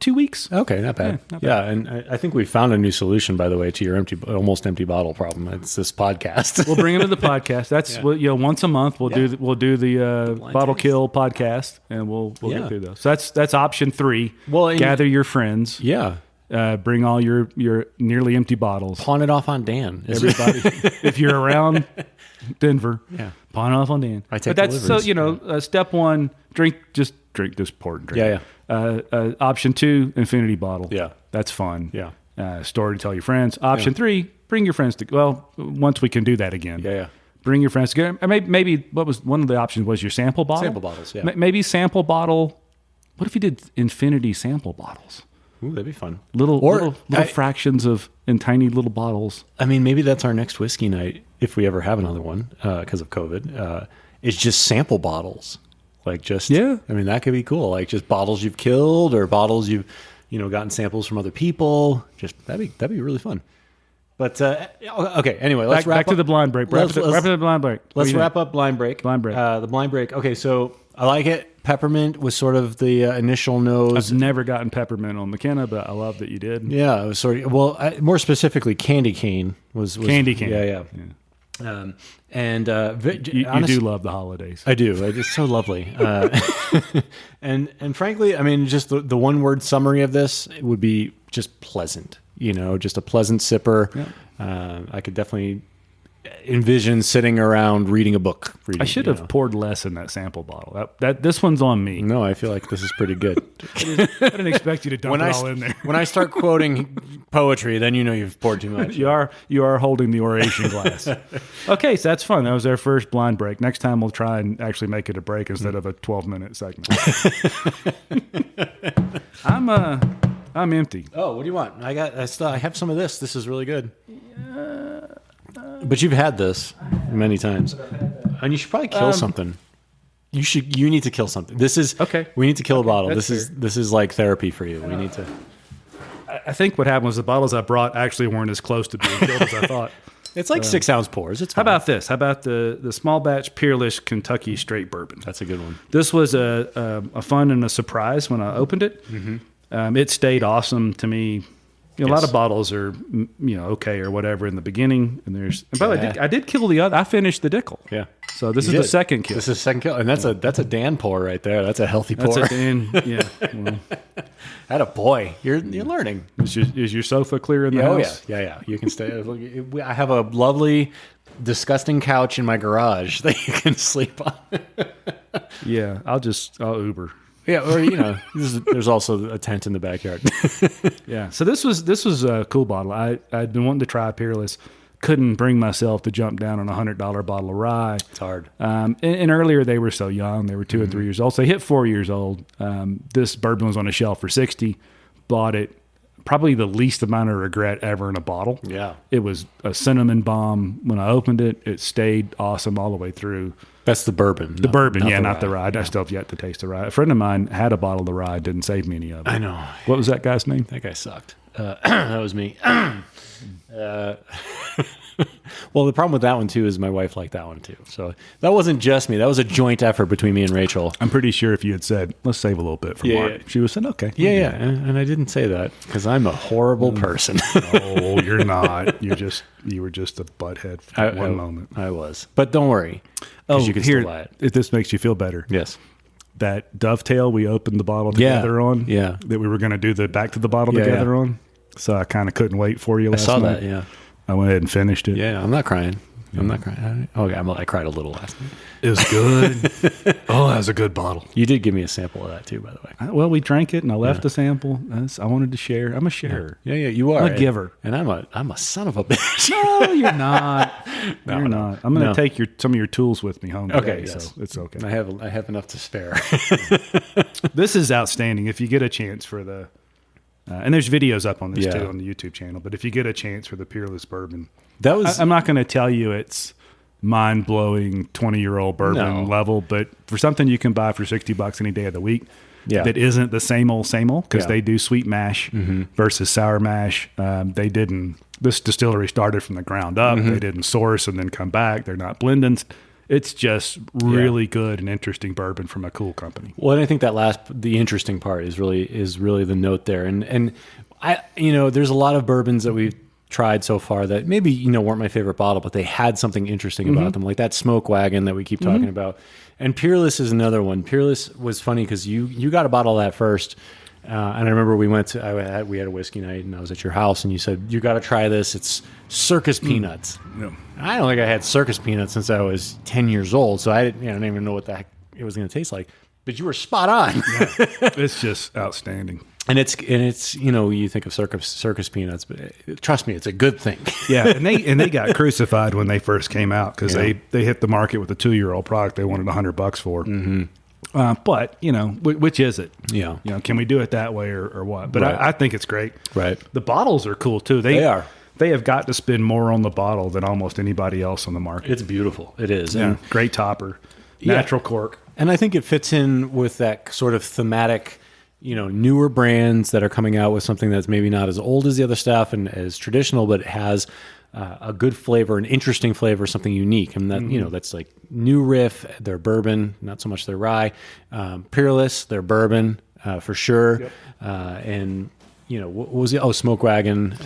2 weeks. Okay, not bad. Not bad. And I think we found a new solution, by the way, to your almost empty bottle problem. It's this podcast. We'll bring it to the podcast. That's once a month we'll do the Bottle Kill podcast, and we'll get through those. So that's option 3. Well, gather your friends. Yeah. Bring all your nearly empty bottles. Pawn it off on Dan. Everybody, if you're around Denver, pawn it off on Dan. I take but that's deliveries. So step 1, drink this port and drink. Yeah. Option 2, infinity bottle. Yeah, that's fun. Yeah. Story to tell your friends. Option 3, bring your friends to. Well, once we can do that again. Yeah. Bring your friends together. Maybe what was one of the options was your sample bottle. Sample bottles. Yeah. Maybe sample bottle. What if you did infinity sample bottles? Ooh, that'd be fun. Little fractions in tiny little bottles. I mean, maybe that's our next whiskey night if we ever have another one because of COVID. It's just sample bottles, I mean, that could be cool. Like just bottles you've killed or bottles you've gotten samples from other people. Just that'd be really fun. But okay. Anyway, let's back to the blind break. Wrap up the blind break. Let's wrap up blind break. Blind break. The blind break. Okay, so I like it. Peppermint was sort of the initial nose. I've never gotten peppermint on McKenna, but I love that you did. Yeah, it was sort of. Well, more specifically, candy cane was candy cane. Yeah. You do love the holidays. I do. It's so lovely. And frankly, I mean, just the one word summary of this would be just pleasant. Just a pleasant sipper. Yeah. I could definitely envision sitting around reading a book. I should have poured less in that sample bottle. That this one's on me. No, I feel like this is pretty good. I didn't expect you to dump it all in there. When I start quoting poetry, then you know you've poured too much. You are holding the oration glass. Okay, so that's fun. That was our first blind break. Next time we'll try and actually make it a break instead of a 12-minute segment. I'm empty. Oh, what do you want? I have some of this. This is really good. But you've had this many times, and you should probably kill something. You need to kill something. This is okay. We need to kill a bottle. This is like therapy for you. We need to. I think what happened was the bottles I brought actually weren't as close to being killed as I thought. It's like 6-ounce pours. It's fine. How about this? How about the small batch Peerless Kentucky Straight Bourbon? That's a good one. This was a fun and a surprise when I opened it. Mm-hmm. It stayed awesome to me. A lot of bottles are, okay or whatever in the beginning, and by the way, I did kill the other. I finished the Dickel. Yeah. So this is the second kill. This is the second kill, and that's a Dan pour right there. That's a healthy pour. That's a Dan. Yeah. Well, Atta boy, you're learning. Is your sofa clear in the house? Oh yeah. You can stay. I have a lovely, disgusting couch in my garage that you can sleep on. Yeah, I'll Uber. Yeah, or there's also a tent in the backyard. Yeah. So this was a cool bottle. I'd been wanting to try Peerless. Couldn't bring myself to jump down on a $100 bottle of rye. It's hard. And earlier they were so young. They were 2 and 3 years old. So they hit 4 years old. This bourbon was on a shelf for $60. Bought it. Probably the least amount of regret ever in a bottle. Yeah. It was a cinnamon bomb. When I opened it, it stayed awesome all the way through. That's the bourbon. Not the rye. I still have yet to taste the rye. A friend of mine had a bottle of the rye. Didn't save me any of it. I know. What was that guy's name? That guy sucked. That was me. Well, the problem with that one, too, is my wife liked that one, too. So that wasn't just me. That was a joint effort between me and Rachel. I'm pretty sure if you had said, let's save a little bit for Mark, she would have said, okay. Yeah. And I didn't say that because I'm a horrible person. No, you're not. You were just a butthead for one moment. I was. But don't worry. Oh, you can still buy it. If this makes you feel better. Yes. That Dovetail we opened the bottle together on. Yeah. That we were going to do the back to the bottle together on. So I kind of couldn't wait for you last night. I saw that, yeah. I went ahead and finished it. Yeah, I'm not crying. I cried a little last night. It was good. Oh, that was a good bottle. You did give me a sample of that too, by the way. Well, we drank it, and I left a sample. I wanted to share. I'm a sharer. Yeah, you are. I'm a giver. And I'm a son of a bitch. No, you're not. You're not. I'm going to take some of your tools with me home today, yes. so it's okay. I have enough to spare. This is outstanding. If you get a chance for the... and there's videos up on this too on the YouTube channel. But if you get a chance for the Peerless Bourbon, I'm not going to tell you it's mind-blowing 20-year-old bourbon level, but for something you can buy for $60 any day of the week, that isn't the same old because they do sweet mash versus sour mash. This distillery started from the ground up. They didn't source and then come back. They're not blending. It's just really good and interesting bourbon from a cool company. Well, and I think the interesting part is really the note there. And I, there's a lot of bourbons that we've tried so far that maybe, weren't my favorite bottle, but they had something interesting about them, like that Smoke Wagon that we keep talking about. And Peerless is another one. Peerless was funny because you got a bottle of that first. And I remember we had a whiskey night and I was at your house and you said, you got to try this. It's Circus Peanuts. Yeah. I don't think I had Circus Peanuts since I was 10 years old. So I didn't even know what the heck it was going to taste like, but you were spot on. Yeah. It's just outstanding. And it's you think of circus peanuts, but trust me, it's a good thing. Yeah, and they got crucified when they first came out because they hit the market with a 2-year-old product they wanted $100 for. Mm-hmm. But which is it? Yeah, can we do it that way or what? But I think it's great. Right. The bottles are cool too. They are. They have got to spend more on the bottle than almost anybody else on the market. It's beautiful. It is. Yeah. And great topper, natural cork, and I think it fits in with that sort of thematic. Newer brands that are coming out with something that's maybe not as old as the other stuff and as traditional, but it has a good flavor, an interesting flavor, something unique. And that, that's like New Riff, their bourbon, not so much their rye. Peerless, their bourbon, for sure. Yep. And, what was it? Oh, Smoke Wagon.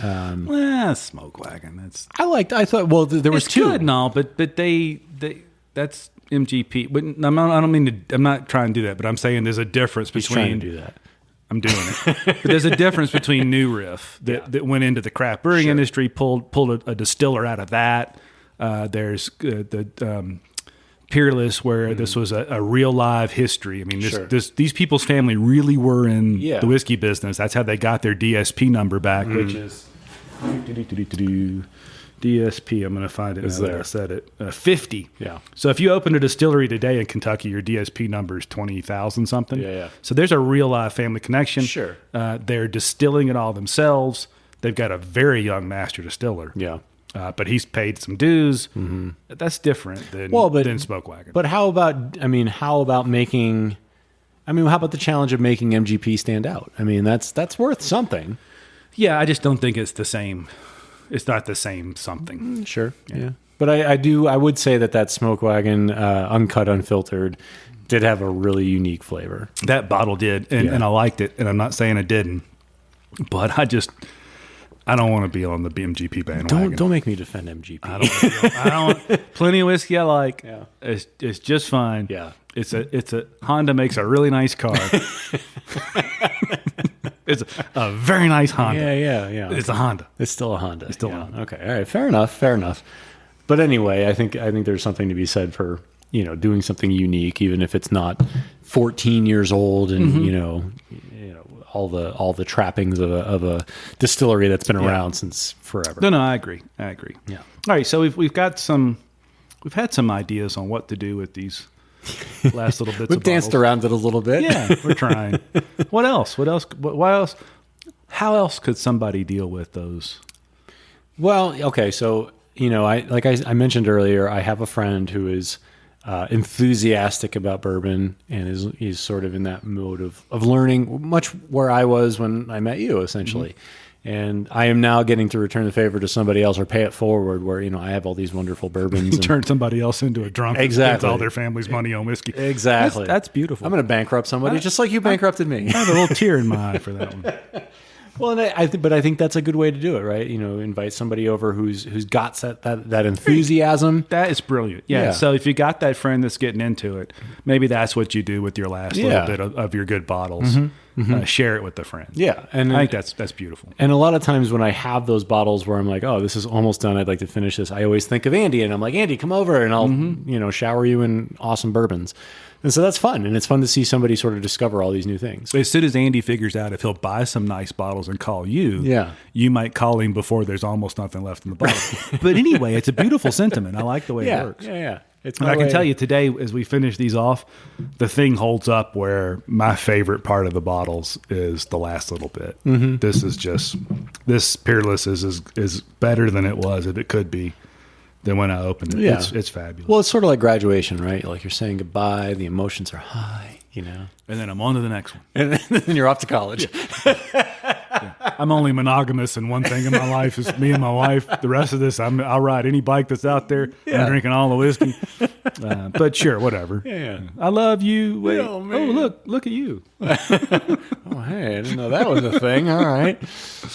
Smoke Wagon. I thought, well, there was two. It's good and all, but they that's MGP. But I'm not trying to do that, but I'm saying there's a difference between. Trying to do that. I'm doing it. But there's a difference between New Riff that went into the craft brewing industry, pulled a distiller out of that. There's the Peerless, where this was a real live history. I mean, these people's family really were in the whiskey business. That's how they got their DSP number back, which is DSP. I'm going to find it now that I said it. 50. Yeah. So if you open a distillery today in Kentucky, your DSP number is 20,000 something. Yeah. So there's a real live family connection. Sure. They're distilling it all themselves. They've got a very young master distiller. Yeah. But he's paid some dues. Mm-hmm. That's different than Smoke Wagon. But how about making? How about the challenge of making MGP stand out? I mean, that's worth something. Yeah, I just don't think it's the same. It's not the same something. Sure. Yeah. But I would say that Smoke Wagon, uncut, unfiltered, did have a really unique flavor. That bottle did, and I liked it. And I'm not saying it didn't, but I don't want to be on the BMGP bandwagon. Don't make me defend MGP. I don't. Plenty of whiskey I like. Yeah. It's just fine. Yeah. It's a Honda makes a really nice car. It's a very nice Honda. Yeah. It's a Honda. It's still a Honda. It's still a Honda. Okay. All right. Fair enough. But anyway, I think there's something to be said for, doing something unique, even if it's not 14 years old and, all the trappings of a distillery that's been around since forever. No, I agree. Yeah. All right. So we've had some ideas on what to do with these last little bits. We've danced around it a little bit. Yeah, we're trying. What else? Why else? How else could somebody deal with those? Well, okay. So, I mentioned earlier, I have a friend who is enthusiastic about bourbon and he's sort of in that mode of learning, much where I was when I met you, essentially. Mm-hmm. And I am now getting to return the favor to somebody else or pay it forward where, I have all these wonderful bourbons. Turn somebody else into a drunk. Exactly. Spends all their family's money on whiskey. Exactly. That's beautiful. I'm going to bankrupt somebody just like you bankrupted me. I have a little tear in my eye for that one. Well, and I think that's a good way to do it, right? Invite somebody over who's got that enthusiasm. That is brilliant. Yeah. So if you got that friend that's getting into it, maybe that's what you do with your last little bit of your good bottles. Mm-hmm. Mm-hmm. Share it with the friend. Yeah, and I think that's beautiful. And a lot of times when I have those bottles where I'm like, oh, this is almost done, I'd like to finish this, I always think of Andy, and I'm like, Andy, come over, and I'll shower you in awesome bourbons. And so that's fun, and it's fun to see somebody sort of discover all these new things. As soon as Andy figures out if he'll buy some nice bottles and call you, you might call him before there's almost nothing left in the bottle. But anyway, it's a beautiful sentiment. I like the way it works. Yeah. And I can tell you today, as we finish these off, the thing holds up where my favorite part of the bottles is the last little bit. Mm-hmm. This Peerless is better than it was, if it could be, than when I opened it. Yeah. It's fabulous. Well, it's sort of like graduation, right? Like you're saying goodbye, the emotions are high, And then I'm on to the next one. And then you're off to college. I'm only monogamous, and one thing in my life is me and my wife. The rest of this, I'll ride any bike that's out there. Yeah. I'm drinking all the whiskey. But sure, whatever. Yeah. I love you. Wait. Oh, look at you. Oh, hey, I didn't know that was a thing. All right.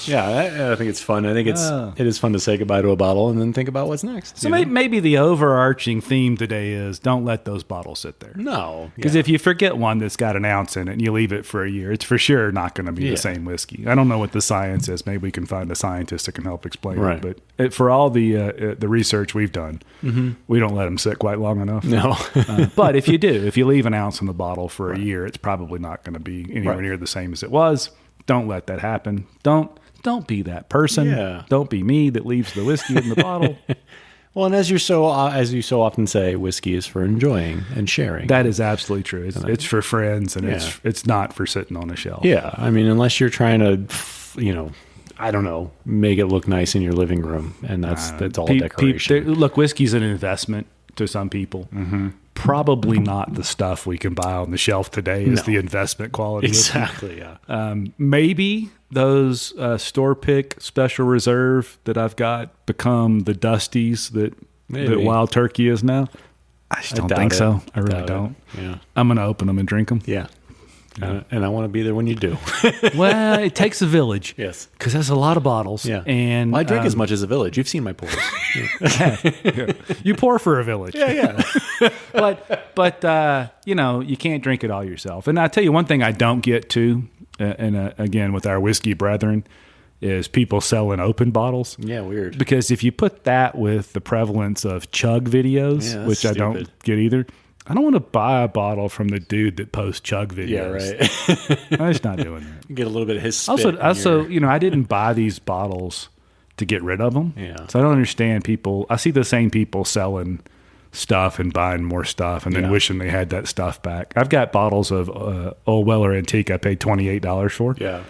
Yeah, I think it's fun. I think it is fun to say goodbye to a bottle and then think about what's next. So maybe the overarching theme today is don't let those bottles sit there. No. Because if you forget one that's got an ounce in it and you leave it for a year, it's for sure not going to be the same whiskey. I don't know what the science is. Maybe we can find a scientist that can help explain it. But for all the research we've done, we don't let them sit quite long enough. No. But if you leave an ounce in the bottle for a year, it's probably not going to be anywhere near the same as it was. Don't let that happen. Don't be that person. Yeah. Don't be me that leaves the whiskey in the bottle. Well, and as you so often say, whiskey is for enjoying and sharing. That is absolutely true. It's for friends, and it's not for sitting on a shelf. Yeah, I mean, unless you're trying to, I don't know, make it look nice in your living room, and that's all decoration. Look, whiskey's an investment to some people. Mm-hmm. Probably not the stuff we can buy on the shelf today is the investment quality. Exactly, yeah. Maybe those store pick special reserve that I've got become the Dusties that Wild Turkey is now. I just don't think so. I really don't. Yeah. I'm going to open them and drink them. Yeah. And I want to be there when you do. Well, it takes a village. Yes. Because that's a lot of bottles. Yeah. And I drink as much as a village. You've seen my pours. Yeah. You pour for a village. Yeah. But you can't drink it all yourself. And I tell you one thing I don't get to, again, with our whiskey brethren, is people selling open bottles. Yeah, weird. Because if you put that with the prevalence of chug videos, which I don't get either, I don't want to buy a bottle from the dude that posts chug videos. Yeah, right. I'm just not doing that. You get a little bit of his spit. Also, I didn't buy these bottles to get rid of them. Yeah. So I don't understand people. I see the same people selling stuff and buying more stuff and then wishing they had that stuff back. I've got bottles of Old Weller Antique I paid $28 for. Yeah.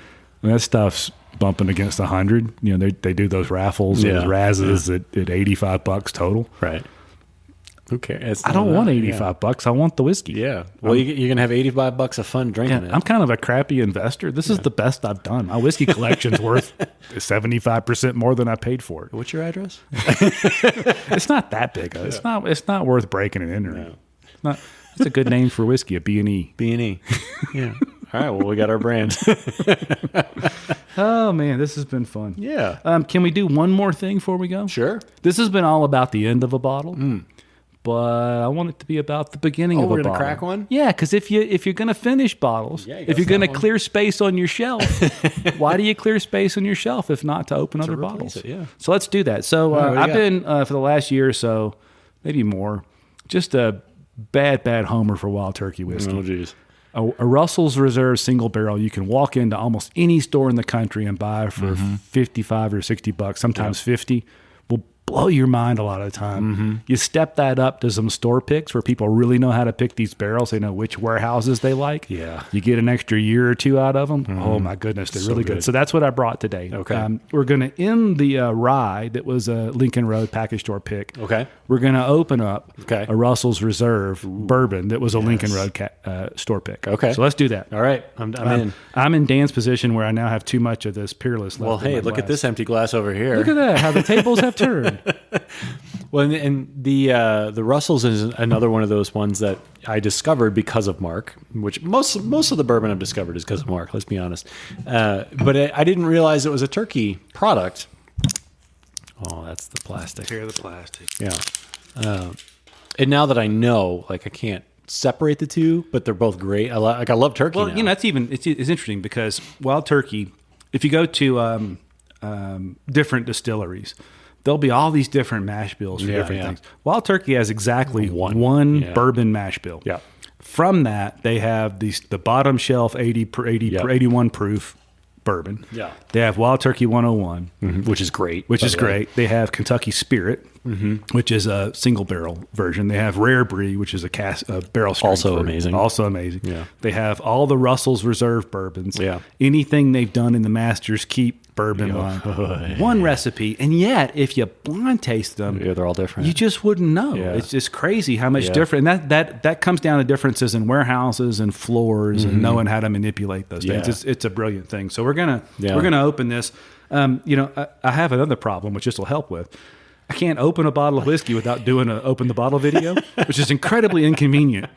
And that stuff's bumping against 100. They do those raffles, those razzes at $85 total. Right. Who cares? I don't want $85. I want the whiskey. Yeah. Well, you're gonna have $85 of fun drinking it. I'm kind of a crappy investor. This is the best I've done. My whiskey collection's worth 75% more than I paid for it. What's your address? It's not that big. It's not worth breaking and entering. No. It's a good name for whiskey, a B&E. B&E. Yeah. All right. Well, we got our brand. Oh man, this has been fun. Yeah. Can we do one more thing before we go? Sure. This has been all about the end of a bottle. But I want it to be about the beginning of a bottle. We're gonna crack one? Yeah, because if you're gonna finish bottles, if you're gonna clear space on your shelf, why do you clear space on your shelf if not to open other bottles? Yeah. So let's do that. So I've been for the last year or so, maybe more, just a bad homer for Wild Turkey whiskey. Oh geez. A Russell's Reserve single barrel you can walk into almost any store in the country and buy for $55 or $60, sometimes $50. Will blow your mind a lot of the time. You step that up to some store picks where people really know how to pick these barrels. They know which warehouses they like. Yeah. You get an extra year or two out of them. Oh my goodness, they're really good. So that's what I brought today. Okay. We're going to end the rye that was a Lincoln Road package store pick. Okay. We're going to open up Okay. a Russell's Reserve bourbon that was a Lincoln Road store pick. Okay. So let's do that. All right. I'm in. I'm in Dan's position where I now have too much of this Peerless left. Well, hey, look at this empty glass over here. Look at that, how the tables have turned. Well, and the Russell's is another one of those ones that I discovered because of Mark, which most of the bourbon I've discovered is because of Mark, let's be honest. But I didn't realize it was a turkey product. Oh, that's the plastic. Tear the plastic. Yeah. And now that I know, I can't separate the two, but they're both great. I love turkey. Well, now. it's interesting because Wild Turkey, if you go to different distilleries, there'll be all these different mash bills for different things. Wild Turkey has exactly one bourbon mash bill. Yeah. From that, they have the bottom shelf 81 proof bourbon. Yeah. They have Wild Turkey 101, which is great. They have Kentucky Spirit, which is a single barrel version. They have Rare Brie, which is a barrel strength. Also amazing. Yeah. They have all the Russell's Reserve bourbons. Yeah. Anything they've done in the Master's Keep bourbon line. One recipe. And yet, if you blind taste them, they're all different. You just wouldn't know. Yeah. It's just crazy how much different. And that comes down to differences in warehouses and floors and knowing how to manipulate those things. It's a brilliant thing. So we're gonna open this. I have another problem, which this will help with. I can't open a bottle of whiskey without doing an open the bottle video, which is incredibly inconvenient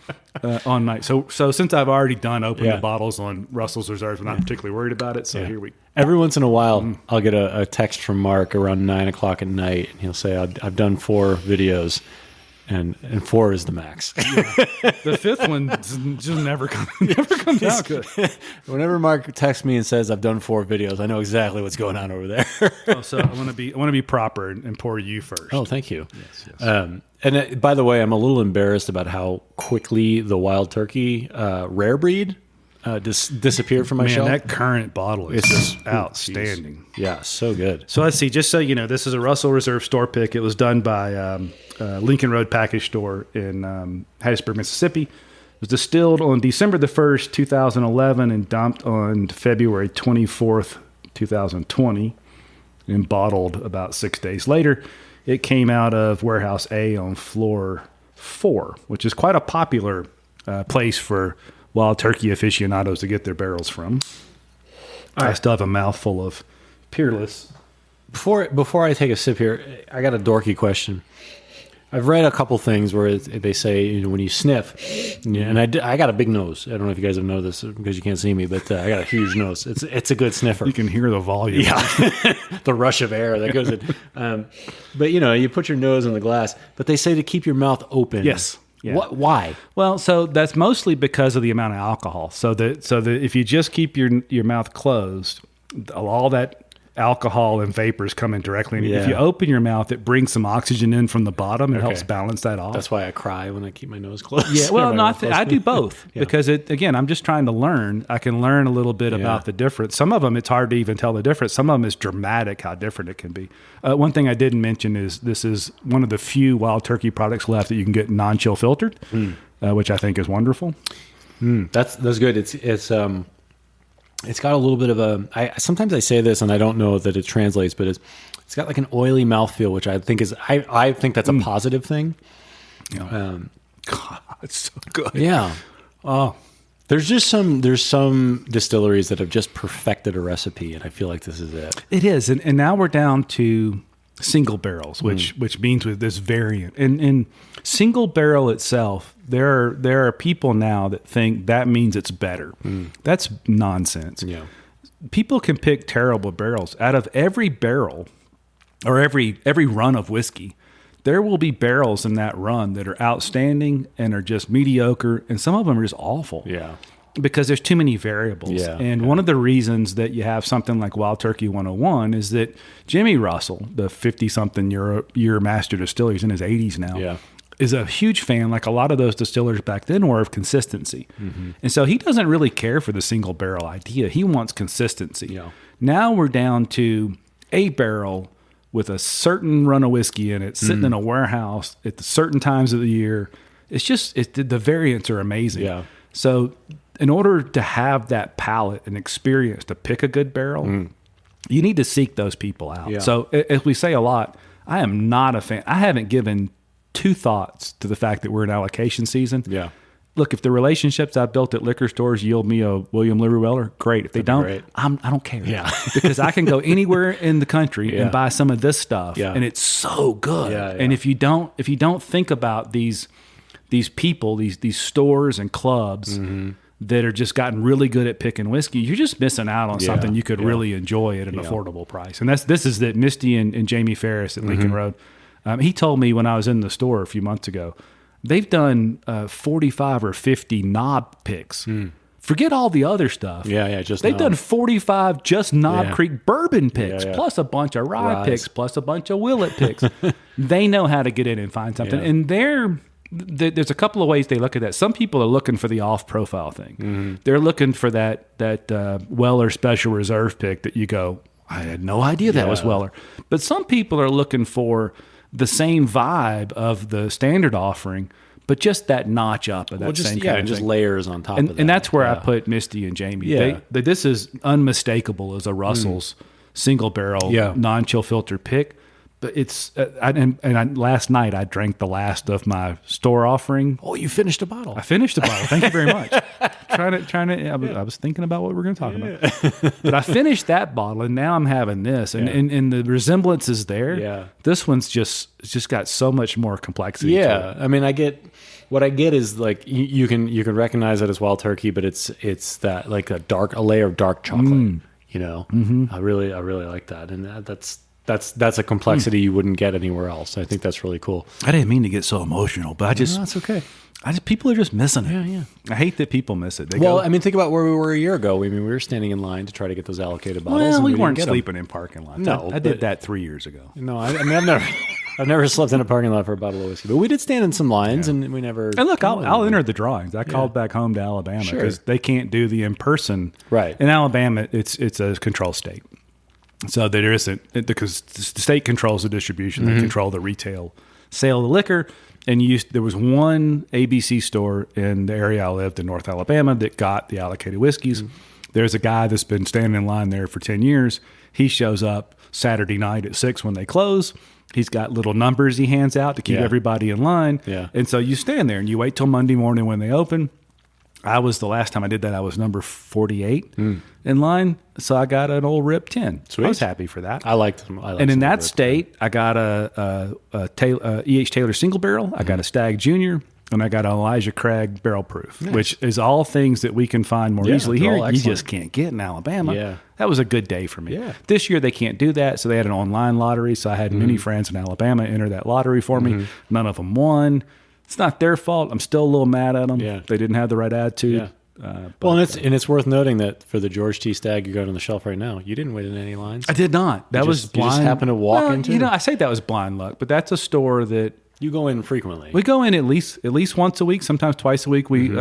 on night. So since I've already done open the bottles on Russell's Reserve, I'm not particularly worried about it. So here we. Every once in a while, I'll get a text from Mark around 9:00 at night, and he'll say, "I've done 4 videos." And 4 is the max. The 5th one just never comes out good. Whenever Mark texts me and says I've done 4 videos, I know exactly what's going on over there. So I want to be proper and pour you first. Oh, thank you. Yes. And by the way, I'm a little embarrassed about how quickly the Wild Turkey Rare Breed disappeared from my shelf. That current bottle is just outstanding. Yeah, so good. So let's see. Just so you know, this is a Russell Reserve store pick. It was done by Lincoln Road Package Store in Hattiesburg, Mississippi. It was distilled on December the 1st, 2011, and dumped on February 24th, 2020, and bottled about 6 days later. It came out of Warehouse A on floor 4, which is quite a popular place for Wild Turkey aficionados to get their barrels from. I still have a mouthful of Peerless. Before I take a sip here, I got a dorky question. I've read a couple things where they say when you sniff, and I got a big nose. I don't know if you guys have noticed this because you can't see me, but I got a huge nose. It's a good sniffer. You can hear the volume. Yeah, the rush of air that goes in. But you put your nose in the glass. But they say to keep your mouth open. Yes. Yeah. Why? Well, so that's mostly because of the amount of alcohol. So that if you just keep your mouth closed, all that alcohol and vapors coming directly in. Yeah. If you open your mouth, it brings some oxygen in from the bottom and helps balance that off. That's why I cry when I keep my nose closed. Yeah, well, no, I do both because again, I'm just trying to learn. I can learn a little bit about the difference. Some of them, it's hard to even tell the difference. Some of them is dramatic how different it can be. One thing I didn't mention is this is one of the few Wild Turkey products left that you can get non-chill filtered, which I think is wonderful. That's good. It's got a little bit of a. Sometimes I say this and I don't know that it translates, but it's got like an oily mouthfeel, which I think is I think that's a positive thing. Yeah. God, it's so good. Yeah. Oh, there's some distilleries that have just perfected a recipe, and I feel like this is it. it is, and now we're down to single barrels, which means with this variant and single barrel itself. There are people now that think that means it's better. That's nonsense. Yeah. People can pick terrible barrels. Out of every barrel or every run of whiskey, there will be barrels in that run that are outstanding and are just mediocre, and some of them are just awful. Yeah. Because there's too many variables. Yeah, and one of the reasons that you have something like Wild Turkey 101 is that Jimmy Russell, the 50-something year master distiller, he's in his 80s now, is a huge fan, like a lot of those distillers back then were, of consistency. And so he doesn't really care for the single barrel idea. He wants consistency. Yeah. Now we're down to a barrel with a certain run of whiskey in it, sitting in a warehouse at the certain times of the year. It's just, the variants are amazing. Yeah. So in order to have that palate and experience to pick a good barrel, you need to seek those people out. Yeah. So as we say a lot, I am not a fan. I haven't given two thoughts to the fact that we're in allocation season. Yeah. Look, if the relationships I've built at liquor stores yield me a William Larue Weller, great. If they don't, great. I don't care. Yeah. Because I can go anywhere in the country and buy some of this stuff, and it's so good. Yeah, yeah. And if you don't think about these people, these stores and clubs that are just gotten really good at picking whiskey, you're just missing out on something you could really enjoy at an affordable price. And this is that Misty and Jamie Ferris at Lincoln Road. He told me when I was in the store a few months ago, they've done 45 or 50 knob picks. Forget all the other stuff. They've done 45 just Knob Creek bourbon picks, plus a bunch of rye picks, plus a bunch of Willet picks. They know how to get in and find something. And there's a couple of ways they look at that. Some people are looking for the off-profile thing. They're looking for that Weller Special Reserve pick that you go, I had no idea that was Weller. But some people are looking for the same vibe of the standard offering, but just that notch up of that same kind of just thing. layers on top of that. And that's where I put Misty and Jamie. Yeah. This is unmistakable as a Russell's single barrel non-chill filter pick. But it's last night I drank the last of my store offering. Oh, you finished a bottle. I finished a bottle. Thank you very much. I was thinking about what we're going to talk about. But I finished that bottle, and now I'm having this, and the resemblance is there. Yeah. This one's just got so much more complexity. Yeah, to it. I mean, I get is like you can recognize it as Wild Turkey, but it's that like a layer of dark chocolate. You know, I really like that, and that's a complexity you wouldn't get anywhere else. I think that's really cool. I didn't mean to get so emotional, but That's okay. People are just missing it. Yeah. I hate that people miss it. I mean, think about where we were a year ago. I mean, we were standing in line to try to get those allocated bottles. Well, and we didn't weren't get 'em. sleeping in parking lots. No, I did that 3 years ago. No, I mean, I've never slept in a parking lot for a bottle of whiskey, but we did stand in some lines, and we never. And look, I'll enter the drawings. I called back home to Alabama because they can't do the in-person. Right. In Alabama, it's a control state. So there isn't, because the state controls the distribution. They control the retail sale of the liquor. And there was one ABC store in the area I lived in, North Alabama, that got the allocated whiskeys. There's a guy that's been standing in line there for 10 years. He shows up Saturday night at 6 when they close. He's got little numbers he hands out to keep everybody in line. Yeah. And so you stand there and you wait till Monday morning when they open. The last time I did that, I was number 48 in line. So I got an old Rip 10. Sweet. I was happy for that. I liked them. And in that state, I got a E.H. Taylor single barrel. I got a Stag Junior, and I got an Elijah Craig barrel proof, which is all things that we can find more easily here. You just can't get in Alabama. Yeah. That was a good day for me. Yeah. This year they can't do that, so they had an online lottery. So I had many friends in Alabama enter that lottery for me. None of them won. It's not their fault. I'm still a little mad at them. Yeah. They didn't have the right attitude. Well, and it's worth noting that for the George T. Stagg you got on the shelf right now, you didn't wait in any lines. I did not. That was blind. You just happened to walk into. You know, I say that was blind luck, but that's a store that you go in frequently. we go in at least once a week, sometimes twice a week. We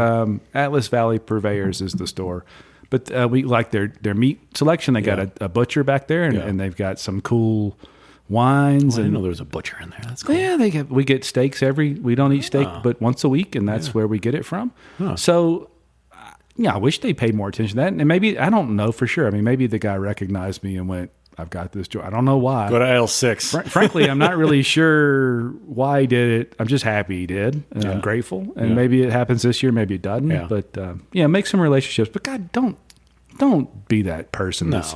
Atlas Valley Purveyors is the store, but we like their meat selection. They got a butcher back there, and they've got some cool wines. I didn't know there was a butcher in there. That's cool. Yeah, we get steaks we don't eat steak but once a week, and that's where we get it from. So yeah, I wish they paid more attention to that. And maybe, I don't know for sure. I mean, maybe the guy recognized me and went, I've got this joint. I don't know why. Go to aisle 6. Frankly, I'm not really sure why he did it. I'm just happy he did, and I'm grateful. And maybe it happens this year, maybe it doesn't. Yeah. But make some relationships. But God, don't be that person that's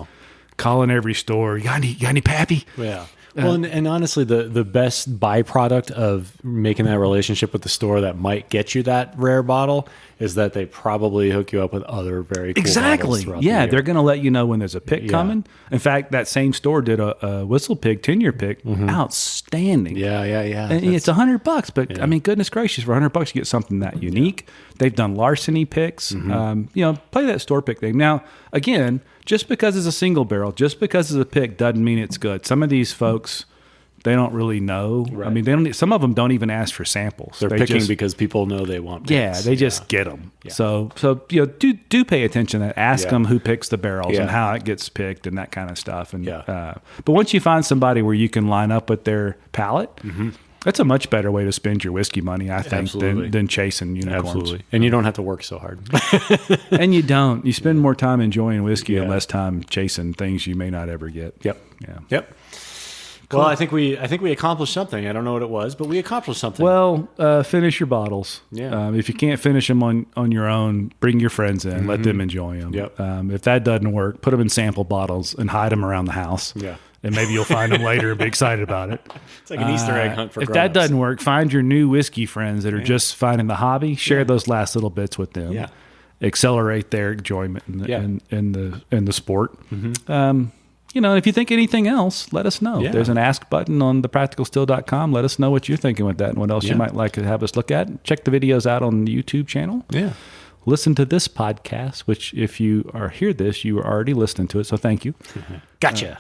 calling every store. You got any pappy? Yeah. Well, and honestly, the best byproduct of making that relationship with the store that might get you that rare bottle is that they probably hook you up with other very cool bottles throughout the year. They're going to let you know when there's a pick coming. In fact, that same store did a Whistle Pig 10-year pick. Outstanding. Yeah. And it's $100, but I mean, goodness gracious, for $100 you get something that unique. They've done larceny picks. Play that store pick thing. Now, again, just because it's a single barrel, just because it's a pick doesn't mean it's good. Some of these folks, they don't really know. Right. I mean, some of them don't even ask for samples. They're picking because people know they want picks. Yeah, they just get them. Yeah. So do pay attention to that. Ask them who picks the barrels and how it gets picked and that kind of stuff. And but once you find somebody where you can line up with their palate, that's a much better way to spend your whiskey money, I think, than chasing unicorns. Absolutely. And you don't have to work so hard. And you don't. You spend more time enjoying whiskey and less time chasing things you may not ever get. Yep. Yeah. Yep. Cool. Well, I think we accomplished something. I don't know what it was, but we accomplished something. Well, finish your bottles. Yeah. If you can't finish them on your own, bring your friends in. Let them enjoy them. Yep. If that doesn't work, put them in sample bottles and hide them around the house. Yeah. And maybe you'll find them later and be excited about it. It's like an Easter egg hunt for If grown-ups. that doesn't work, find your new whiskey friends that are just finding the hobby. Share those last little bits with them. Yeah. Accelerate their enjoyment in the sport. If you think anything else, let us know. Yeah. There's an ask button on thepracticalstill.com. Let us know what you're thinking with that and what else you might like to have us look at. Check the videos out on the YouTube channel. Yeah. Listen to this podcast, which if you hear this, you are already listening to it. So thank you. Gotcha.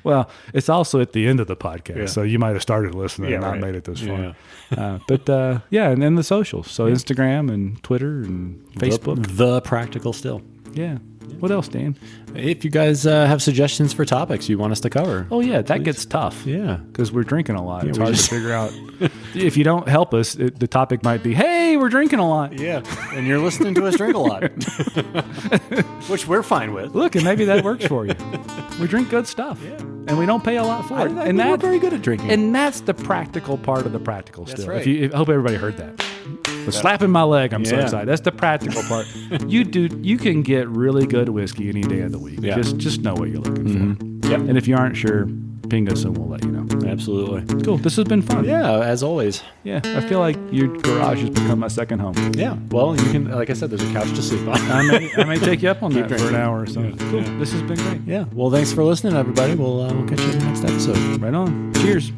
Well, it's also at the end of the podcast, so you might have started listening and not made it this far. And then the socials. So Instagram and Twitter and Facebook. The Practical Still. Yeah. What else, Dan? If you guys have suggestions for topics you want us to cover. Oh, yeah, that gets tough. Yeah. Because we're drinking a lot. It's hard to figure out. If you don't help us, the topic might be, hey, we're drinking a lot. Yeah. And you're listening to us drink a lot. Which we're fine with. Look, and maybe that works for you. We drink good stuff. Yeah. And we don't pay a lot for it. And we're very good at drinking. And that's the practical part of the practical still. That's right. I hope everybody heard that. Slapping my leg, I'm so excited. That's the practical part. You can get really good whiskey any day of the week. Yeah. Just know what you're looking for. Yep. And if you aren't sure, ping us and we'll let you know. Absolutely. Cool. This has been fun. Yeah, as always. Yeah. I feel like your garage has become my second home. Yeah. Well, you can, like I said, there's a couch to sleep on. I may take you up on that drinking. for an hour or so. Yeah. Cool. Yeah. This has been great. Yeah. Well, thanks for listening, everybody. We'll catch you in the next episode. Right on. Cheers.